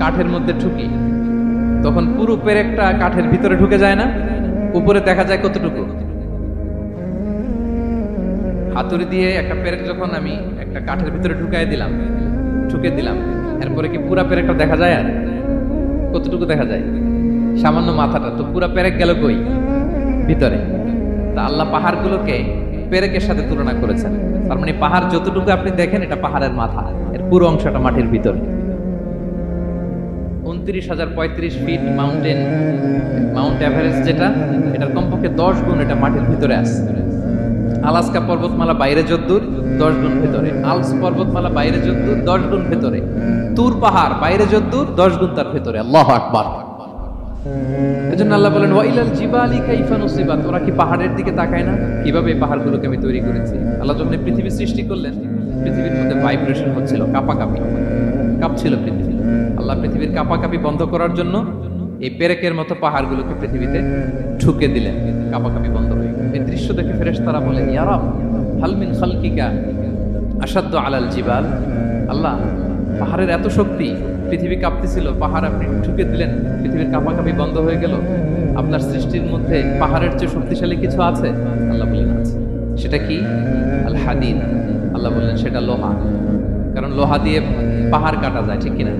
কাঠের মধ্যে ঠুকি, তখন পুরো পেরেকটা কাঠের ভিতরে ঢুকে যায় না, উপরে দেখা যায় কতটুকু। হাতুড়ি দিয়ে একটা পেরেক যখন আমি একটা কাঠের ভিতরে ঢুকে দিলাম, এরপরে কি পুরা পেরেকটা দেখা যায়? আর কতটুকু দেখা যায়? সামান্য মাথাটা। তো পুরা পেরেক গেল কই? ভিতরে। তা আল্লাহ পাহাড়গুলোকে পেরেকের সাথে তুলনা করেছেন। তার মানে পাহাড় যতটুকু আপনি দেখেন এটা পাহাড়ের মাথা, এর পুরো অংশটা মাটির ভিতরে। 29,035 ফিট মাউন্ট এভারেস্ট যেটা, এটার কমপক্ষে 10 গুণ এটা মাটির ভিতরে আছে। আলাস্কা পর্বতমালা বাইরে যদ্দূর 10 গুণ ভেতরে, আলস পর্বতমালা বাইরে যদ্দূর 10 গুণ ভেতরে, তুর পাহাড় বাইরে যদ্দূর 10 গুণ তার ভেতরে। আল্লাহু আকবার। এজন্য আল্লাহ বলেন ওয়াইলাল জিবালি কাইফা নুসিবাত, ওরা কি পাহাড়ের দিকে তাকায় না কিভাবে এই পাহাড়গুলোকে আমি তৈরি করেছি। আল্লাহ যখন পৃথিবী সৃষ্টি করলেন, পৃথিবীর মধ্যে ভাইব্রেশন হচ্ছিল, কাঁপছিল পৃথিবী। আল্লাহ পৃথিবীর কাঁপাকাঁপি বন্ধ করার জন্য এই পেরেকের মতো পাহাড়গুলোকে পৃথিবীতে ঠুকে দিলেন, কাঁপাকাঁপি বন্ধ হয়ে গেল। এই দৃশ্য দেখে ফেরেশতারা বলেন ইয়া রাব হাল মিন খালকিকা আশাদ্দু আলাল জিবাল। আল্লাহ, পাহাড়ের এত শক্তি, পৃথিবী কাঁপতেছিল, পাহাড় আপনি ঠুকে দিলেন, পৃথিবীর কাঁপাকাঁপি বন্ধ হয়ে গেল। আপনার সৃষ্টির মধ্যে পাহাড়ের চেয়ে শক্তিশালী কিছু আছে? আল্লাহ বললেন আছে। সেটা কি? আল হাদিদ। আল্লাহ বললেন সেটা লোহা, কারণ লোহা দিয়ে পাহাড় কাটা যায়, ঠিক কিনা?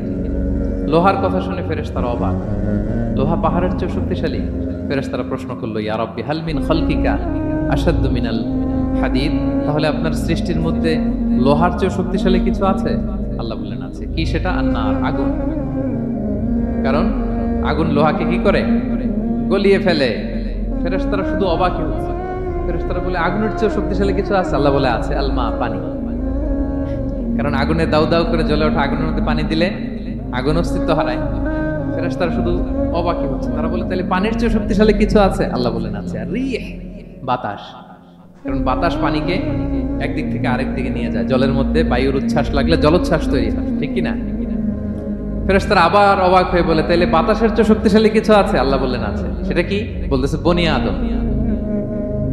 লোহার কথা শুনে ফেরেশতারা অবাক, লোহা পাহাড়ের চেয়ে শক্তিশালী? ফেরেশতারা প্রশ্ন করলো ইয়া রাব্বি হাল মিন খালকিকা আশাদ্দু মিনাল হাদিদ, তাহলে আপনার সৃষ্টির মধ্যে লোহার চেয়ে শক্তিশালী কিছু আছে? আল্লাহ বললেন আছে। কি সেটা? আন্নার, আগুন। কারণ আগুন লোহাকে কি করে? গলিয়ে ফেলে। ফেরেশতারা শুধু অবাকই হচ্ছে। ফেরেশতারা বলে আগুনের চেয়ে শক্তিশালী কিছু আছে? আল্লাহ বলে আছে আল মা, পানি। কারণ আগুনে দাউ দাউ করে জ্বলে ওঠা আগুনের মধ্যে পানি দিলে আগুন অস্তিত্ব হারায়। ফেরেশতারা শুধু অবাকই হচ্ছে। তারা বলে তাহলে পানির চেয়ে শক্তিশালী কিছু আছে? আল্লাহ বলেন আছে। আর রিহ, বাতাস। কারণ বাতাস পানিকে একদিক থেকে আরেক দিকে নিয়ে যায়। জলের মধ্যে বায়ুর উচ্ছ্বাস লাগলে জলোচ্ছ্বাস তৈরি হয়, ঠিক কিনা? ফেরেশতারা আবার অবাক হয়ে বলে তাহলে বাতাসের চেয়ে শক্তিশালী কিছু আছে? আল্লাহ বললেন আছে। সেটা কি? বলতেছে বনি আদম।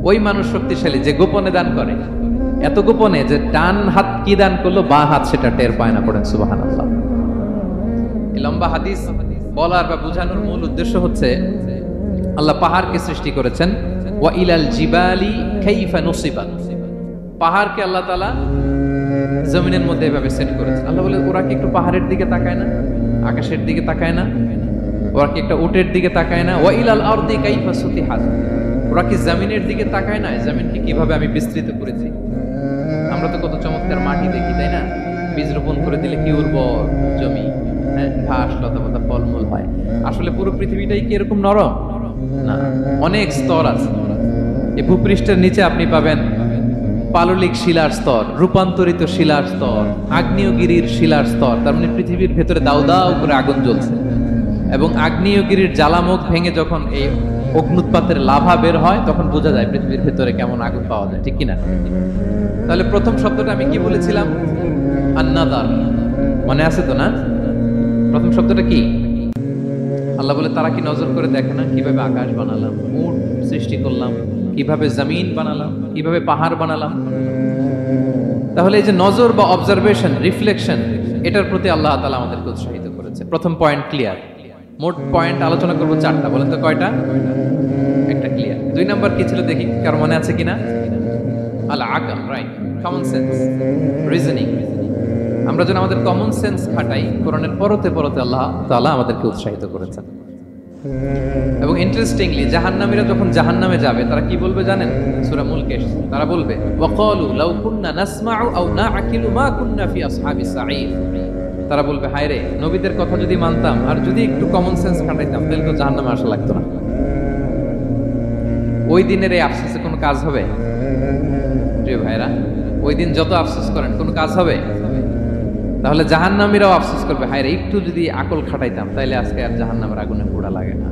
ওই মানুষ শক্তিশালী যে গোপনে দান করে, এত গোপনে যে ডান হাত কি দান করলো, বাঁ হাত সেটা টের পায় না। পড়েন সুবহানাল্লাহ। এই লম্বা হাদিস বলার বা বোঝানোর মূল উদ্দেশ্য হচ্ছে আল্লাহ পাহাড়কে সৃষ্টি করেছেন ওয়া ইলাল জিবালি কাইফা নুসিবাত। পাহাড়কে আল্লাহ তাআলা জমিনের মধ্যে এভাবে সেট করেছেন। আল্লাহ বলে ওরা কি একটু পাহাড়ের দিকে তাকায় না, আকাশের দিকে তাকায় না? ওরা কি একটা উটের দিকে তাকায় না? ওয়া ইলাল আরদি কাইফা সুতিহাত, ওরা কি জমিনের দিকে তাকায় না, জমিনকে কিভাবে আমি বিস্তৃত করেছি। আমরা তো কত চমৎকার মাটি দেখি, তাই না? বীজ রোপণ করে দিলে কি উর্বর জমি, ঘাস লতাপাতা ফলমূল হয়। আসলে পুরো পৃথিবীটাই কি এরকম নরম? না, অনেক স্তর আছে। এই ভূপৃষ্ঠের নিচে আপনি পাবেন পাললিক শিলার স্তর, রূপান্তরিত শিলার স্তর, আগ্নেয়গিরির শিলার স্তর। তার মানে পৃথিবীর ভেতরে দাউ দাউ করে আগুন জ্বলছে, এবং আগ্নেয়গিরির জ্বালামুখ ভেঙে যখন এই অগ্নুৎপাতের লাভা বের হয়, তখন বোঝা যায় পৃথিবীর ভেতরে কেমন আগুন পাওয়া যায়, ঠিক কিনা? তাহলে প্রথম শব্দটা আমি কি বলেছিলাম? আন্নাদার। মনে আছে তো না? প্রথম শব্দটা কি? আল্লাহ বলে তারা কি নজর করে দেখে না কিভাবে আকাশ বানালাম, উট সৃষ্টি করলাম, কিভাবে জমিন বানালাম, কিভাবে পাহাড় বানালাম। তাহলে এই যে নজর বা অবজারভেশন, রিফ্লেকশন, এটার প্রতি আল্লাহ তাআলা আমাদেরকে উৎসাহিত করেছে। প্রথম পয়েন্ট ক্লিয়ার। মোট পয়েন্ট আলোচনা করবো 4টা। বলেন তো কয়টা? একটা ক্লিয়ার। 2 নাম্বার কি ছিল দেখি, কার মনে আছে কিনা? আল আকল, রাইট, কমন সেন্স, রিজনিং। আমরা যেন আমাদের কমন সেন্স খাটাই, কোরআনের পরতে পরতে আল্লাহ তাআলা আমাদেরকে উৎসাহিত করেছেন। এবং ইন্টারেস্টিংলি জাহান্নামীরা যখন জাহান্নামে যাবে তারা কি বলবে জানেন? সূরা মুলকে তারা বলবে ওয়াকালু লাউ কুননা নাসমাউ আও নাআকিলু মা কুননা ফি আসহাবিস সাঈর। তারা বলবে হায় রে, নবীদের কথা যদি মানতাম আর যদি একটু কমন সেন্স খাটাইতাম তাহলে তো জাহান্নামে আসা লাগতো না। ওই দিনের এই আফসোসে কোনো কাজ হবে? প্রিয় ভাইরা, ওই দিন যত আফসোস করেন কোনো কাজ হবে? তাহলে জাহান্নামীরাও আফসোস করবে হায় রে, একটু যদি আকল খাটাইতাম তাইলে আজকে আর জাহান্নামের আগুনে পোড়া লাগে না।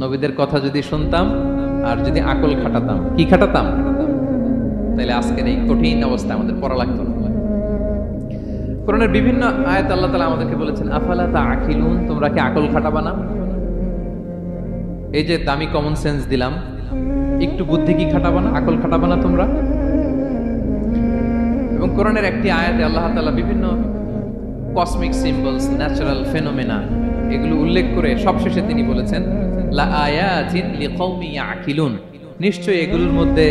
নবীদের কথা যদি শুনতাম আর যদি আকল খাটাতাম, কি খাটাতাম, তাইলে আজকের এই কঠিন অবস্থা আমাদের পড়া লাগতো না। কোরআনের বিভিন্ন আয়াত আল্লাহ তাআলা আমাদেরকে বলেছেন আফালা তাআকিলুন, তোমরা কি আকল খাটাবা না? এই যে দামি কমন সেন্স দিলাম, একটু বুদ্ধি কি খাটাবা না, আকল খাটাবা না তোমরা? এবং কোরআনের একটি আয়াতে আল্লাহ তাআলা বিভিন্ন কসমিক সিম্বলস, ন্যাচারাল ফেনোমেনা, এগুলো উল্লেখ করে সবশেষে তিনি বলেছেন লা আয়াতিন লিকৌমি ইয়াকিলুন, নিশ্চয়ই এগুলোর মধ্যে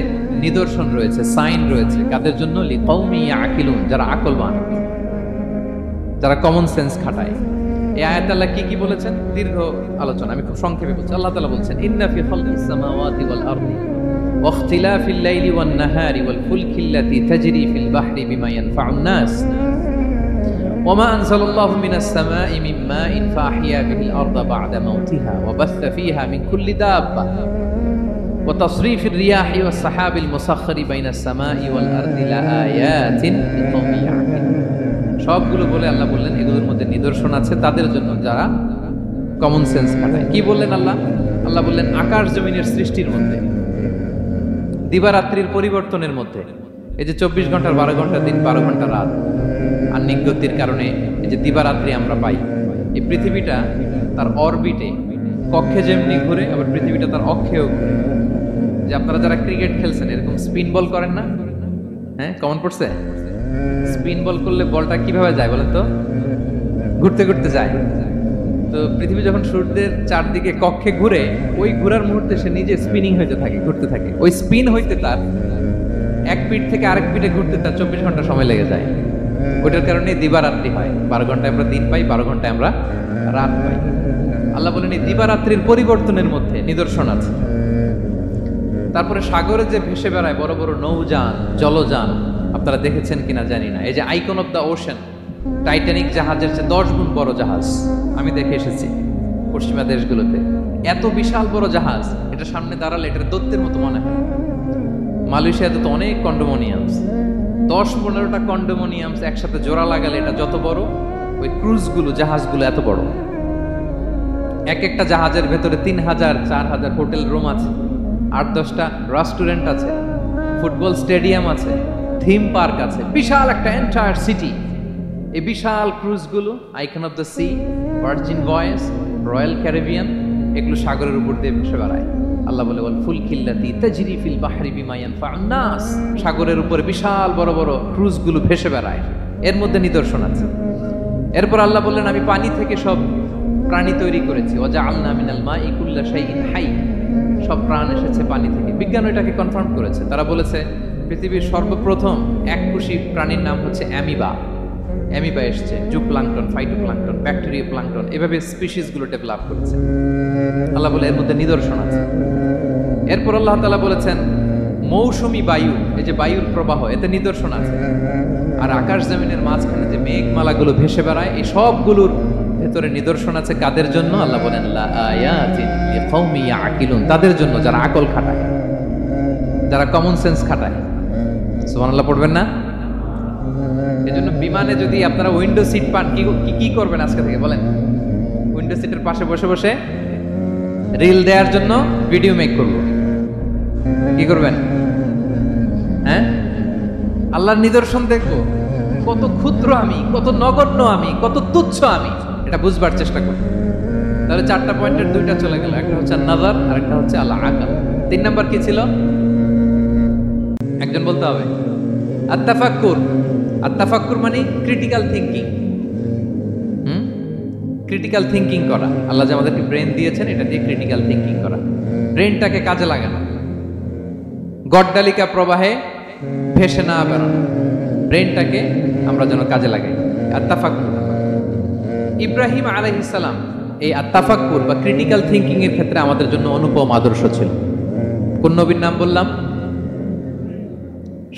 নিদর্শন রয়েছে, সাইন রয়েছে, কাদের জন্য? লিকৌমি ইয়াকিলুন, যারা আকলবান, যারা কমন সেন্স খাটায়। এই আয়াত আল্লাহ কি কি বলেছেন? দীর্ঘ আলোচনা, আমি খুব সংক্ষেপে বলছি। আল্লাহ তাআলা বলছেন ইন্না ফি খালকিস সামাওয়াতি ওয়াল আরদি ওয়া ইখতিলাফিল লাইলি ওয়ান নাহারি ওয়াল ফুলকিল্লাতী তাজরি ফিল বাহরি বিমা ইয়ানফাউন নাস وما أنزل الله من السماء من ماء فأحيا به الأرض بعد موتها وبث فيها من كل دابة وتصريف الرياح والسحاب المسخر بين السماء والأرض لآيات لقوم يعقلون। সবগুলো বলে আল্লাহ বললেন এগুলোর মধ্যে নিদর্শন আছে তাদের জন্য যারা কমন সেন্স খাটায়। কি বললেন আল্লাহ? আল্লাহ বললেন আকাশ জমিনের সৃষ্টির মধ্যে, দিবারাত্রির পরিবর্তনের মধ্যে, এই যে 24 ঘন্টার 12 ঘন্টা দিন, 12 ঘন্টা রাত, আহ্নিক গতির কারণে এই যে দিবারাত্রি আমরা পাই, এই পৃথিবীটা তার অরবিটে, কক্ষে যেমনি ঘুরে, আবার পৃথিবীটা তার অক্ষেও ঘুরে। যে আপনারা যারা ক্রিকেট খেলছেন এরকম স্পিন বল করেন না? হ্যাঁ, কমন পড়ছে? স্পিন বল করলে বলটা কিভাবে যায় বলেন তো? ঘুরতে ঘুরতে যায়। তো পৃথিবী যখন সূর্যের চারদিকে কক্ষে ঘুরে, ওই ঘোরার মুহূর্তে সে নিজে স্পিনিং হইতে থাকে, ঘুরতে থাকে। ওই স্পিন হইতে তার এক পিঠ থেকে আরেক পিঠে ঘুরতে তার 24 ঘন্টা সময় লেগে যায়। ওইটার কারণে দিবারাত্রি হয়। 12 ঘন্টায় আমরা দিন পাই, 12 ঘন্টায় আমরা রাত পাই। আল্লাহ বলেন এই দিবারাত্রির পরিবর্তনের মধ্যে নিদর্শন আছে। তারপরে সাগরে যে ভেসে বেড়ায় বড় বড় নৌযান, জলযান, আপনারা দেখেছেন কিনা জানি না, এই যে icon of the ocean, Titanic জাহাজের চেয়ে 10 গুণ বড় জাহাজ, আমি দেখে এসেছি পশ্চিমা দেশগুলোতে। এত বিশাল বড় জাহাজ, এটা সামনে দাঁড়ালে এটা দত্তের মতো মনে হয়। মালয়েশিয়াতে তো অনেক কন্ডোমোনিয়ামস, 10-15টা কন্ডোমোনিয়ামস একসাথে জোড়া লাগালে এটা যত বড়, ওই ক্রুজগুলো, জাহাজগুলো এত বড়। এক একটা জাহাজের ভেতরে 3000-4000 হোটেল রুম আছে, 8-10টা রেস্টুরেন্ট আছে, ফুটবল স্টেডিয়াম আছে, থিম পার্ক আছে, বিশাল একটা এন্টায়ার সিটি। এই বিশাল ক্রুজগুলো, Icon of the Sea, Virgin Voyage, Royal Caribbean, এগুলো সাগরের উপর দিয়ে ভেসে বেড়ায়। আল্লাহ বলে ওয়াল ফুলকিল্লাতী তাজরি ফিল বাহরি বিমা ইয়ানফাউন নাস, সাগরের উপরে বিশাল বড় বড় ক্রুজগুলো ভেসে বেড়ায়, এর মধ্যে নিদর্শন আছে। এরপর আল্লাহ বললেন আমি পানি থেকে সব প্রাণী তৈরি করেছি, ওয়াজআলনা মিনাল মাই কুল্লা শাইইন হাই, সব প্রাণ এসেছে পানি থেকে। বিজ্ঞান এটাকে কনফার্ম করেছে। তারা বলেছে পৃথিবীর সর্বপ্রথম এককোষী প্রাণীর নাম হচ্ছে অ্যামিবা। অ্যামিবা এসছে, জুপ্লাঙ্কটন, ফাইটোপ্লাঙ্কটন, ব্যাকটেরিয়া প্লাঙ্কটন, এভাবে স্পিসিসগুলো ডেভেলপ করেছে। আল্লাহ বলে এর মধ্যে নিদর্শন আছে। এরপর আল্লাহ তাআলা বলেছেন মৌসুমী বায়ু, এই যে বায়ুর প্রবাহ, এতে নিদর্শন আছে। আর আকাশ জমিনের মাঝখানে যে মেঘমালাগুলো ভেসে বেড়ায়, এই সবগুলোর ভেতরে নিদর্শন আছে। কাদের জন্য? আল্লাহ বলেন লা আয়াতিন লিকৌমি ইয়াকিলুন, তাদের জন্য যারা আকল খাটায়, যারা কমন সেন্স খাটায়। সুবহানাল্লাহ পড়বেন না? এজন্য বিমানে যদি আপনারা উইন্ডো সিট পান, কি করবেন আজকে থেকে বলেন? উইন্ডো সিটের পাশে বসে বসে রিল দেওয়ার জন্য ভিডিও মেক করব। কি করবেন? হ্যাঁ, আল্লাহর নিদর্শন দেখবো, কত ক্ষুদ্র আমি, কত নগণ্য আমি, কত তুচ্ছ আমি, এটা বুঝবার চেষ্টা করব। তাহলে 4টা পয়েন্টের 2টা চলে গেল, একটা হচ্ছে নাযার আর একটা হচ্ছে আল আকল। 3 নাম্বার কি ছিল? একজন বলতে হবে। আত-তাফাক্কুর। আত-তাফাক্কুর মানে ক্রিটিক্যাল থিংকিং। ক্রিটিক্যাল থিংকিং করা। আল্লাহ যে আমাদেরকে ব্রেন দিয়েছেন, এটা দিয়ে ক্রিটিক্যাল থিংকিং করা, ব্রেনটাকে কাজে লাগানো, গড্ডালিকা প্রবাহে ভেসে না বেরোনো, ব্রেনটাকে আমরা যেন কাজে লাগাই। আত-তাফাক্কুর। ইব্রাহিম আলাইহিস সালাম এই আত-তাফাক্কুর বা ক্রিটিক্যাল থিংকিং এর ক্ষেত্রে আমাদের জন্য অনুপম আদর্শ ছিল। কোন নবীর নাম বললাম?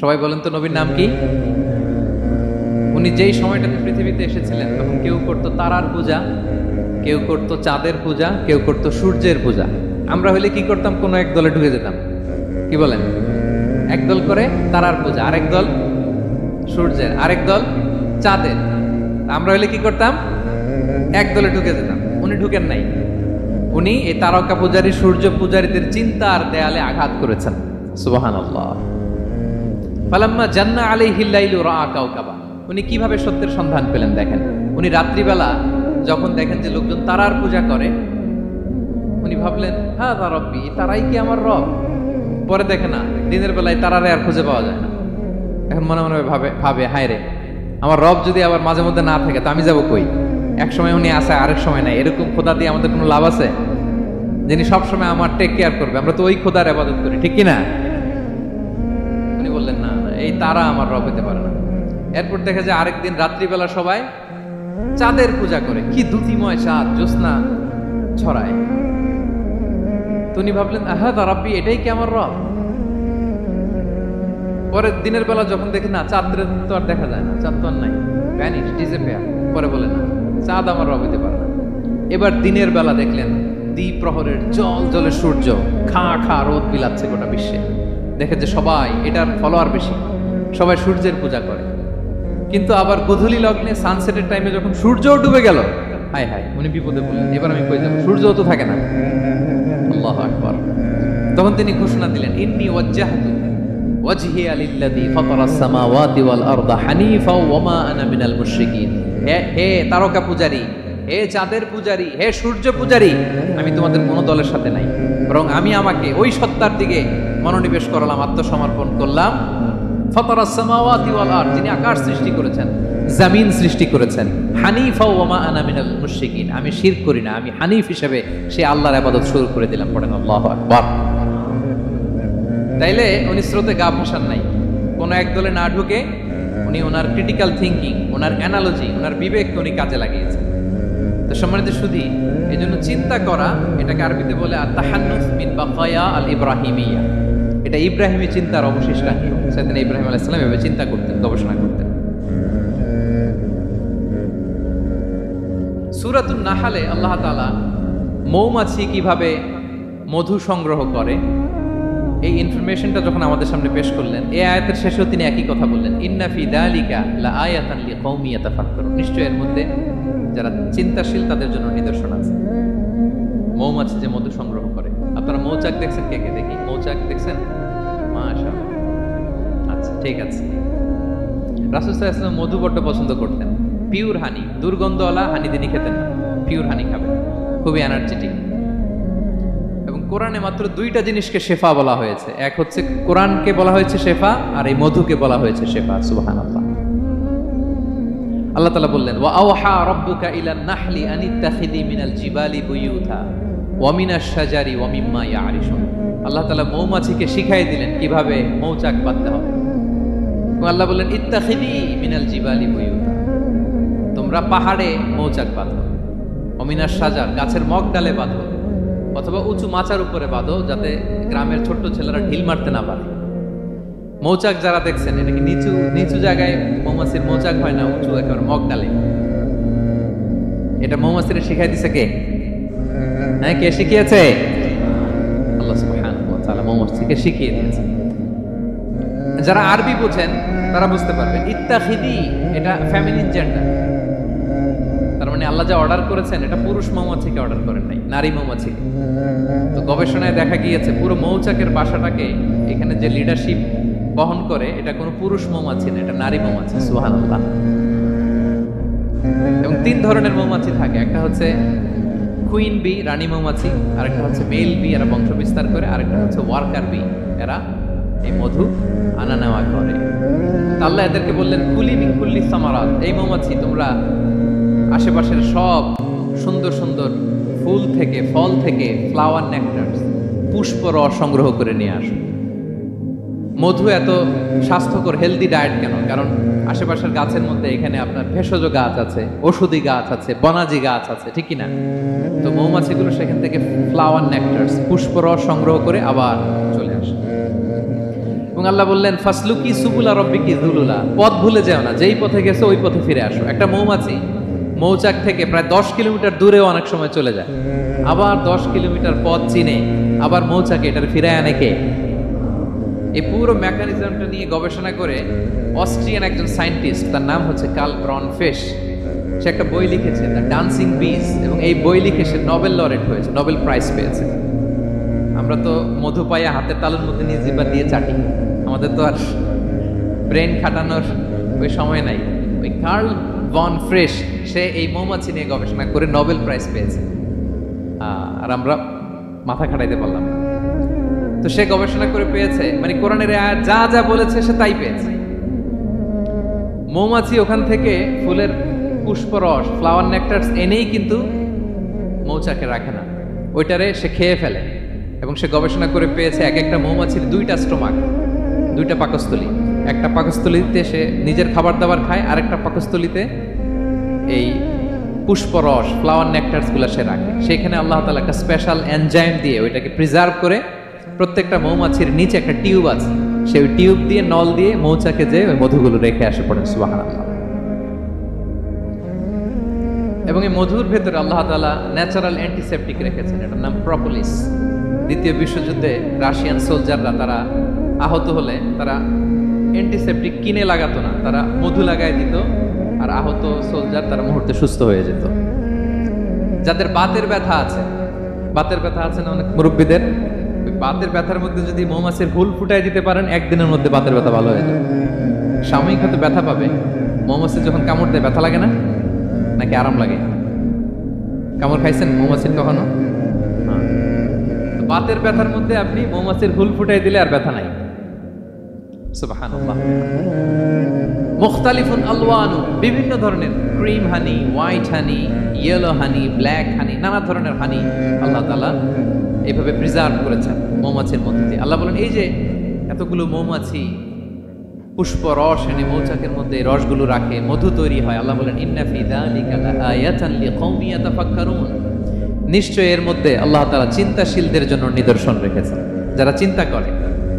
সবাই বলেন তো নবীর নাম কি? উনি যেই সময়টাতে পৃথিবীতে এসেছিলেন তখন কেউ করতো তারার পূজা, কেউ করতো চাঁদের পূজা, কেউ করতো সূর্যের পূজা। আমরা হলে কি করতাম? কোনো এক দলে ঢুকে যেতাম। কি বলেন? এক দল করে তারার পূজা, আরেক দল সূর্যের, আরেক দল চাঁদের। আমরা হলে কি করতাম? এক দলে ঢুকে যেতাম। উনি ঢুকেন নাই। উনি এই তারকা পূজারী, সূর্য পূজারীদের চিন্তার দেয়ালে আঘাত করেছেন। সুবহানাল্লাহ। ফালাম্মা জান্না আলাইহিল লাইলু রাআ কাওকাবা, উনি কিভাবে সত্যের সন্ধান পেলেন দেখেন। উনি রাত্রিবেলা যখন দেখেন যে লোকজন তারার পূজা করে, উনি ভাবলেন হাযা রাব্বি, তারাই কি আমার রব? পরে দেখে না, দিনের বেলায় তারারে আর খুঁজে পাওয়া যায় না। এখন মনে মনে ভাবে হায় রে, আমার রব যদি আবার মাঝে মধ্যে না থাকে তো আমি যাবো কই? এক সময় উনি আসে, আরেক সময় নাই, এরকম খোদা দিয়ে আমাদের কোনো লাভ আছে? যিনি সবসময় আমার টেক কেয়ার করবে, আমরা তো ওই খোদার ইবাদত করি, ঠিক কিনা? উনি বললেন না না, এই তারা আমার রব হতে পারে না। এরপর দেখা যায় আরেকদিন রাত্রিবেলা সবাই চাঁদের পূজা করে, কি দ্যুতিময় চাঁদ, জ্যোৎস্না ছড়ায়। তো উনি ভাবলেন আহা রাব্বি, এটাই কি আমার রব? পরে দিনের বেলা যখন দেখে না চাঁদের তো আর দেখা যায় না, চাঁদ তো আর নাই, ভ্যানিশ, ডিসঅ্যাপিয়ার। পরে বলে না, চাঁদ আমার রব হতে পারে না। এবার দিনের বেলা দেখলেন দ্বিপ্রহরের জল জলে সূর্য খা খা রোদ বিলাচ্ছে গোটা বিশ্বে। দেখে যে সবাই এটার ফলোয়ার বেশি, সবাই সূর্যের পূজা করে। কিন্তু আবার গোধূলি লগ্নে সানসেটের টাইমে যখন সূর্য ডুবে গেল, হায় হায়, উনি বিপদে পড়লেন, এবার আমি কই যাবো, সূর্য তো থাকে না। আল্লাহু আকবার। তখন তিনি ঘোষণা দিলেন, ইন্নী ওয়াজ্জাহতু ওয়াজহিয়া লিল্লাযী ফাতারাস সামাওয়াতি ওয়াল আরদা হানিফা ওয়া মা আনা মিনাল মুশরিকিন। হে তারকা পূজারী, হে চাঁদের পূজারী, হে সূর্য পূজারী, আমি তোমাদের কোনো দলের সাথে নাই, বরং আমি আমাকে ওই সত্তার দিকে মনোনিবেশ করলাম, আত্মসমর্পণ করলাম। ফাতারাস সামাওয়াতি ওয়াল আরদ, যিনি আকাশ সৃষ্টি করেছেন, জমিন সৃষ্টি করেছেন। হানিফা ওয়া মা আনা মিনাল মুশরিকিন, আমি শিরক করি না, আমি হানিফ হিসেবে সেই আল্লাহর ইবাদত শুরু করে দিলাম। পড়েন আল্লাহু আকবার। তাইলে উনি স্রোতে গা ভাসান নাই, কোন এক দলে না ঢুকে উনি ওনার ক্রিটিক্যাল থিঙ্কিং, ওনার অ্যানালজি, ওনার বিবেককে উনি কাজে লাগিয়েছেন। তো সম্মানিত সুধী, এই জন্য চিন্তা করা, এটাকে আরবিতে বলে আত-তাহান্নুস মিন বাকায়া আল ইব্রাহিমিয়া। এটা ইব্রাহিমী চিন্তার অবশিষ্টাংশ। সাইয়েদনা ইব্রাহিম আলাইহিস সালাম এভাবে চিন্তা করতেন, গবেষণা করতেন। সূরাতুন নাহলে আল্লাহ তাআলা মৌমাছি কিভাবে মধু সংগ্রহ করে এই ইনফরমেশনটা যখন আমাদের সামনে পেশ করলেন, এই আয়াতের শেষেও তিনি একই কথা বললেন, ইন্না ফি যালিকা লাআয়াতান লিকাউমি ইয়াতাফাক্কারুন। নিশ্চয়ই এর মধ্যে যারা চিন্তাশীল তাদের জন্য নিদর্শন আছে। মৌমাছি যে মধু সংগ্রহ করে, আপনারা মৌচাক দেখছেন? কে কে দেখি মৌচাক দেখছেন? মাশাআল্লাহ, আচ্ছা ঠিক আছে। রাসূল সাল্লাল্লাহু আলাইহি ওয়াসাল্লাম মধু বড্ড পছন্দ করতেন। পিওর হানি, দুর্গন্ধওয়ালা হানি তিনি খেতেন না, পিওর হানি খাবেন, খুবই এনার্জেটিক। এবং কোরআনে মাত্র দুইটা জিনিসকে শেফা বলা হয়েছে, এক হচ্ছে কোরআনকে বলা হয়েছে শেফা, আর এই মধুকে বলা হয়েছে শেফা। সুবহানাল্লাহ। আল্লাহ তাআলা বললেন, ওয়া আওহা রাব্বুকা ইলান নাহলি আনিত্তাখিযি মিনাল জিবালি বুয়ুতা ওয়া মিনাশ শাজারি ওয়া মিম্মা ইয়ারিশুন। আল্লাহ তাআলা মৌমাছিকে শিখাই দিলেন কিভাবে মৌচাক বাঁধতে হবে। এবং আল্লাহ বললেন, ইত্তাখিযি মিনাল জিবালি বুয়ুতা, তোমরা পাহাড়ে মৌচাক বাঁধো, ওয়া মিনাশ শাজার, গাছের মগ ডালে বাঁধো, অথবা উঁচু মাচার উপরে বাঁধো, যাতে গ্রামের ছোট্ট ছেলেরা ঢিল মারতে না পারে। মৌচাক যারা দেখছেন, এটা কি নিচু নিচু জায়গায় মৌমাছির মৌচাক হয় না, উঁচু একেবারে মগ ডালে। এটা মৌমাছিরা শিখাই দিছে কে? হ্যাঁ, কে শিখিয়েছে? আল্লাহ সুবহানাহু ওয়া তাআলা মৌমাছিকে শিখিয়ে দিয়েছে। যারা আরবি বোঝেন তারা বুঝতে পারবেন, ইত্তাখিদি এটা ফেমিনিন জেন্ডার। তার মানে আল্লাহ যা অর্ডার করেছেন এটা পুরুষ মৌমাছিকে অর্ডার করেন নাই, নারী মৌমাছিকে। তো গবেষণায় দেখা গিয়েছে পুরো মৌচাকের বাসাটাকে এখানে যে লিডারশিপ বহন করে, এটা কোনো পুরুষ মৌমাছি না, এটা নারী মৌমাছি। সুবহানাল্লাহ। এবং তিন ধরনের মৌমাছি থাকে, একটা হচ্ছে কুইন বি, রানী মৌমাছি, আরেকটা হচ্ছে মেল বি, এরা বংশ বিস্তার করে, আরেকটা হচ্ছে ওয়ার্কার বি, এরা এই মধু আনা নেওয়া করে। আল্লাহ এদেরকে বললেন, কুলি মিন কুল্লি সামারাত, এই মৌমাছি তোমরা আশেপাশের সব সুন্দর সুন্দর ফুল থেকে, ফল থেকে, ফ্লাওয়ার নেকটারস, পুষ্প রস সংগ্রহ করে নিয়ে আসো। মধু এত স্বাস্থ্যকর, হেলদি ডায়েট কেন? কারণ আশেপাশের গাছের মধ্যে এখানে আপনার ভেষজ গাছ আছে, ওষুধি গাছ আছে, বনাজি গাছ আছে, ঠিক কিনা? তো মৌমাছিগুলো সেখান থেকে ফ্লাওয়ার নেকটারস, পুষ্প রস সংগ্রহ করে আবার চলে আসে। এবং আল্লাহ বললেন, ফাসলুকি সুবুলা রব্বিকি যুলুলা, পথ ভুলে যেও না, যেই পথে গেছো ওই পথে ফিরে আসো। একটা মৌমাছি মৌচাক থেকে প্রায় 10 কিলোমিটার দূরেও অনেক সময় চলে যায়, আবার 10 কিলোমিটার পথ চিনে আবার মৌচাকে এটার ফিরায় আনে কে? এই পুরো মেকানিজমটা নিয়ে গবেষণা করে অস্ট্রিয়ান একজন সায়েন্টিস্ট, তার নাম হচ্ছে কার্ল ব্রনফেশ, সে একটা বই লিখেছে, দ্য ডান্সিং বিজ, এবং এই বই লিখে সে নোবেল লরেট হয়েছে, নোবেল প্রাইজ পেয়েছে। আমরা তো মধু পাইয়া হাতের তালুর মধ্যে নিয়ে জিহ্বা দিয়ে চাটি, আমাদের তো আর ব্রেন খাটানোর ওই সময় নাই। ওই কার্ল ব্রনফেশ সে এই মৌমাছি নিয়ে গবেষণা করে নোবেল প্রাইজ পেয়েছে, আর আমরা মাথা খাটাইতে পারলাম না। তো সে গবেষণা করে পেয়েছে, মানে কোরআনের আয়াত যা যা বলেছে সে তাই পেয়েছে। মৌমাছি ওখান থেকে ফুলের পুষ্পরস, ফ্লাওয়ার নেকটার্স এনেই কিন্তু মৌচাকে রাখে না, ওইটারে সে খেয়ে ফেলে। এবং সে গবেষণা করে পেয়েছে এক একটা মৌমাছির দুইটা স্টোমাক, দুইটা পাকস্থলী। একটা পাকস্থলীতে সে নিজের খাবার দাবার খায়, আরেকটা পাকস্থলীতে এই পুষ্পরস, ফ্লাওয়ার নেকটার্স গুলা সে রাখে। সেখানে আল্লাহ তাআলা একটা স্পেশাল এনজাইম দিয়ে ওইটাকে প্রিজার্ভ করে, প্রত্যেকটা মৌমাছির নিচে একটা টিউব আছে, সেই টিউব দিয়ে নল দিয়ে মৌচাকে যে ওই মধুগুলো রেখে আসে। পড়েন সুবহানাল্লাহ। এবং এই মধুর ভেতরে আল্লাহ তাআলা ন্যাচারাল অ্যান্টিসেপটিক রেখেছেন, এটার নাম প্রপোলিস। দ্বিতীয় বিশ্বযুদ্ধে রাশিয়ান সোলজাররা তারা আহত হলে তারা অ্যান্টিসেপটিক কিনে লাগাতো না, তারা মধু লাগায় দিত, আর আহত সোলজার তারা মুহূর্তে সুস্থ হয়ে যেত। যাদের বাতের ব্যথা আছে, বাতের ব্যথা আছে না অনেক মুরব্বীদের, ওই বাতের ব্যথার মধ্যে যদি মৌমাছির হুল ফুটাই দিতে পারেন, একদিনের মধ্যে বাতের ব্যথা ভালো হয়ে যাবে। সাময়িক হয়তো ব্যথা পাবে, মৌমাছি যখন কামড় দেয় ব্যথা লাগে না, নাকি আরাম লাগে? কামড় খাইছেন মৌমাছির কখনো? বাতের ব্যথার মধ্যে আপনি মৌমাছির হুল ফুটাই দিলে আর ব্যথা নাই। সুবহানাল্লাহ। মুখতালিফুন আলওয়ানু, বিভিন্ন ধরনের ক্রিম হানি, হোয়াইট হানি, ইয়েলো হানি, ব্ল্যাক হানি, নানা ধরনের হানি আল্লাহ তাআলা এইভাবে প্রিজার্ভ করেছেন মৌমাছির মধ্যে দিয়ে। আল্লাহ বলেন এই যে এতগুলো মৌমাছি পুষ্প রস এনে মৌচাকের মধ্যে রসগুলো রাখে, মধু তৈরি হয়। আল্লাহ বলেন ইন্না ফি যালিকা লাআয়াতান লিকওমি ইয়াতাফাক্কারুন, নিশ্চয় এর মধ্যে আল্লাহ তাআলা চিন্তাশীলদের জন্য নিদর্শন রেখেছেন। যারা চিন্তা করে,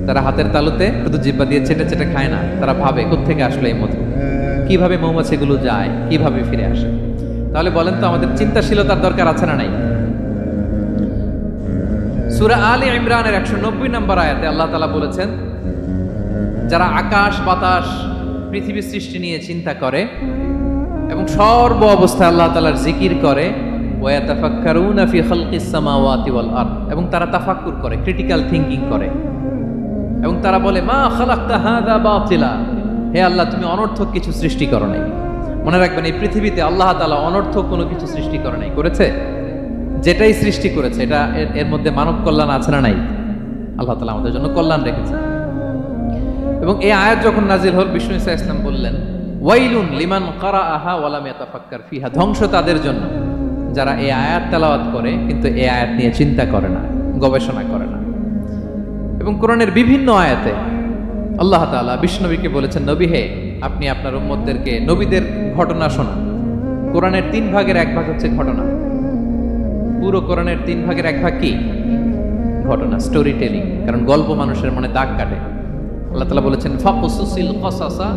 তারা হাতের তালুতে শুধু জিহ্বা দিয়ে চেটে চেটে খায় না, তারা ভাবে কোত্থেকে আসলো এই মধু, কিভাবে মৌমাছিগুলো যায়, কিভাবে ফিরে আসে। তাহলে বলেন তো আমাদের চিন্তাশীলতার দরকার আছে না নাই? সূরা আলে ইমরানের 190 নম্বর আয়াতে আল্লাহ তাআলা বলেছেন, যারা আকাশ বাতাস পৃথিবী সৃষ্টি নিয়ে চিন্তা করে এবং সর্ব অবস্থায় আল্লাহ তাআলার জিকির করে, ওয়ায়াতাফাক্কারুনা ফি খালকিস সামাওয়াতি ওয়াল আরদ, এবং তারা তাফাক্কুর করে, ক্রিটিক্যাল থিংকিং করে, এবং তারা বলে মা খালাকতা হাযা বাতিলা, হে আল্লাহ তুমি অনর্থক কিছু সৃষ্টি করো নাই। মনে রাখবেন এই পৃথিবীতে আল্লাহ তাআলা অনর্থক কোনো কিছু সৃষ্টি করে নাই, করেছে? যেটাই সৃষ্টি করেছে এটা এর মধ্যে মানব কল্যাণ আছে না নাই? আল্লাহ তাআলা আমাদের জন্য কল্যাণ রেখেছেন। এবং এই আয়াত যখন নাজিল হল, বিষ্ণু ঈসা ইসলাম বললেন ওয়াইলুন লিমান কারাআহা ওয়া লাম ইয়াতাফাক্কার ফিহা, ধ্বংস তাদের জন্য যারা এই আয়াত তেলাওয়াত করে কিন্তু এই আয়াত নিয়ে চিন্তা করে না, গবেষণা করে না। এবং কোরআনের বিভিন্ন আয়াতে আল্লাহ তাআলা বিষ্ণুনবীকে বলেছেন, নবী হে আপনি আপনার উম্মতদেরকে নবীদের ঘটনা শোনান। কোরআনের 3 ভাগের 1 ভাগ হচ্ছে ঘটনা। পুরো কোরআনের 3 ভাগের 1 ভাগ কি? ঘটনা, স্টোরি টেলিং। কারণ গল্প মানুষের মনে দাগ কাটে। আল্লাহ তাআলা বলেছেন ফাকুসুসিল কসাসা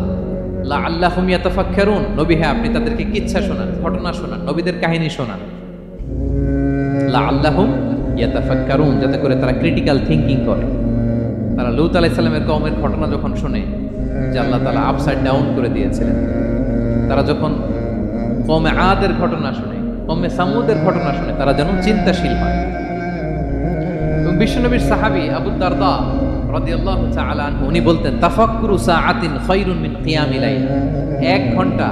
লাআল্লাহুম ইয়াতাফাক্কারুন, নবী হে আপনি তাদেরকে কিচ্ছা শোনান, ঘটনা শোনান, নবীদের কাহিনী শোনান। লাআল্লাহুম ইয়াতাফাক্কারুন, যাতে করে তারা ক্রিটিক্যাল থিংকিং করে। তারা লূত আলাইহিস সালামের কওমের ঘটনা যখন শুনে যে আল্লাহ তাআলা আপসাইড ডাউন করে দিয়েছিলেন, তারা যখন কওমে আদের ঘটনা শুনে, কওমে সামুদের ঘটনা শুনে, তারা যেন চিন্তাশীল হয়। এবং বিশ্বনবীর সাহাবী আবু দারদা রাদিয়াল্লাহু তাআলা আনহু উনি বলতেন তাফাক্কুরু সাআতিন খায়রুন মিন কিয়ামিল লাইল, 1 ঘন্টা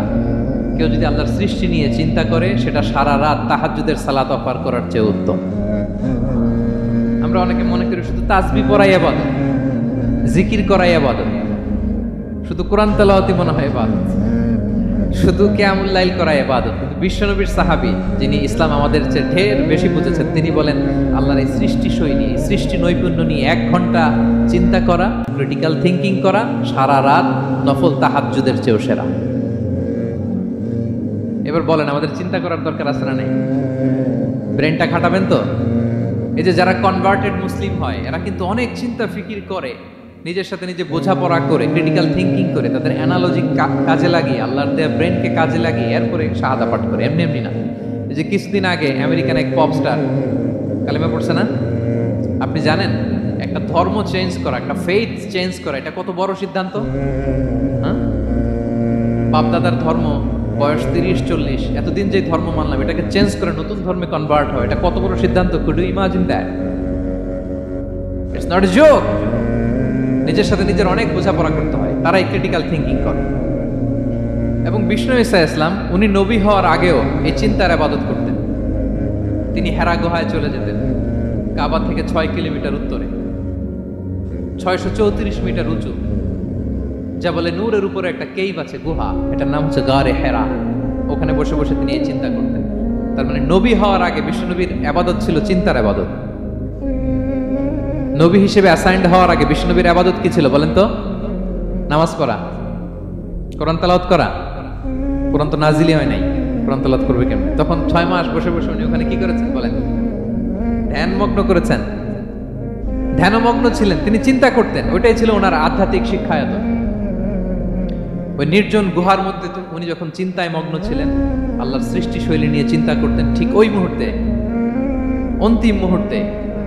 কেউ যদি আল্লাহর সৃষ্টি নিয়ে চিন্তা করে সেটা সারা রাত তাহাজ্জুদের সালাত অফার করার চেয়ে উত্তম। আমরা অনেকে মনে করি শুধু তাসবিহ পড়াই ইবাদত, জিকির করাই ইবাদত, শুধু কোরআন তেলাওয়াতই মনে হয় ইবাদত, শুধু কিয়ামুল লাইল করাই ইবাদত। কিন্তু বিশ্বনবীর সাহাবী যিনি ইসলাম আমাদের চেয়ে ঢের বেশি বুঝেছেন, তিনি বলেন আল্লাহর এই সৃষ্টি শৈলী, সৃষ্টি নৈপুণ্য নিয়ে 1 ঘন্টা চিন্তা করা, ক্রিটিক্যাল থিংকিং করা, সারা রাত নফল তাহাজ্জুদের চেয়েও সেরা। এবার বলেন আমাদের চিন্তা করার দরকার আছে না নেই? ব্রেনটা খাটাবেন তো? এই যে যারা কনভার্টেড মুসলিম হয় এরা কিন্তু অনেক চিন্তা ফিকির করে, নিজের সাথে নিজে বোঝাপড়া করে, ক্রিটিক্যাল থিংকিং করে, তাদের অ্যানালজি কাজে লাগিয়ে, আল্লাহর দেয়া ব্রেনকে কাজে লাগিয়ে এরপরে শাহাদা পাঠ করে, এমনি এমনি না। এই যে কিছুদিন আগে আমেরিকান এক পপ স্টার কালেমা পড়ছে না? আপনি জানেন একটা ধর্ম চেঞ্জ করা, একটা ফেইথ চেঞ্জ করা, এটা কত বড় সিদ্ধান্ত? হ্যাঁ, বাপদাদার ধর্ম বয়স 30-40, এতদিন যে ধর্ম মানলাম এটাকে চেঞ্জ করে নতুন ধর্মে কনভার্ট হয়, এটা কত বড় সিদ্ধান্ত? Could you imagine that? It's not a joke. নিজের সাথে নিজের অনেক বোঝাপড়া করতে হয়, তারাই ক্রিটিক্যাল থিংকিং করে। এবং বিষ্ণু ঈসা ইসলাম উনি নবী হওয়ার আগেও এই চিন্তার ইবাদত করতেন। তিনি হেরা গুহায় চলে যেতেন, কাবা থেকে 6 কিলোমিটার উত্তরে, 634 মিটার উঁচু। যা বলে নূরের উপরে একটা কেইভ আছে, গুহা, এটার নাম হচ্ছে গারে হেরা। ওখানে বসে বসে তিনি এই চিন্তা করতেন। তার মানে নবী হওয়ার আগে বিষ্ণুনবীর আবাদত ছিল চিন্তার আবাদত। নবী হিসেবে অ্যাসাইন্ড হওয়ার আগে বিষ্ণুনবীর আবাদত কি ছিল বলেন তো? নামাজ পড়া, কোরআন তেলাওয়াত করা। কোরআন তো নাজিলই হয় নাই, কোরআন তেলাওয়াত করবে কেমন? তখন 6 মাস বসে বসে উনি ওখানে কি করেছেন বলেন? ধ্যানমগ্ন করেছেন, ধ্যানমগ্ন ছিলেন, তিনি চিন্তা করতেন। ওইটাই ছিল ওনার আধ্যাত্মিক শিক্ষায়তন। ওই নির্জন গুহার মধ্যে উনি যখন চিন্তায় মগ্ন ছিলেন, আল্লাহর সৃষ্টি শৈলী নিয়ে চিন্তা করতেন, ঠিক ওই মুহূর্তে, অন্তিম মুহূর্তে,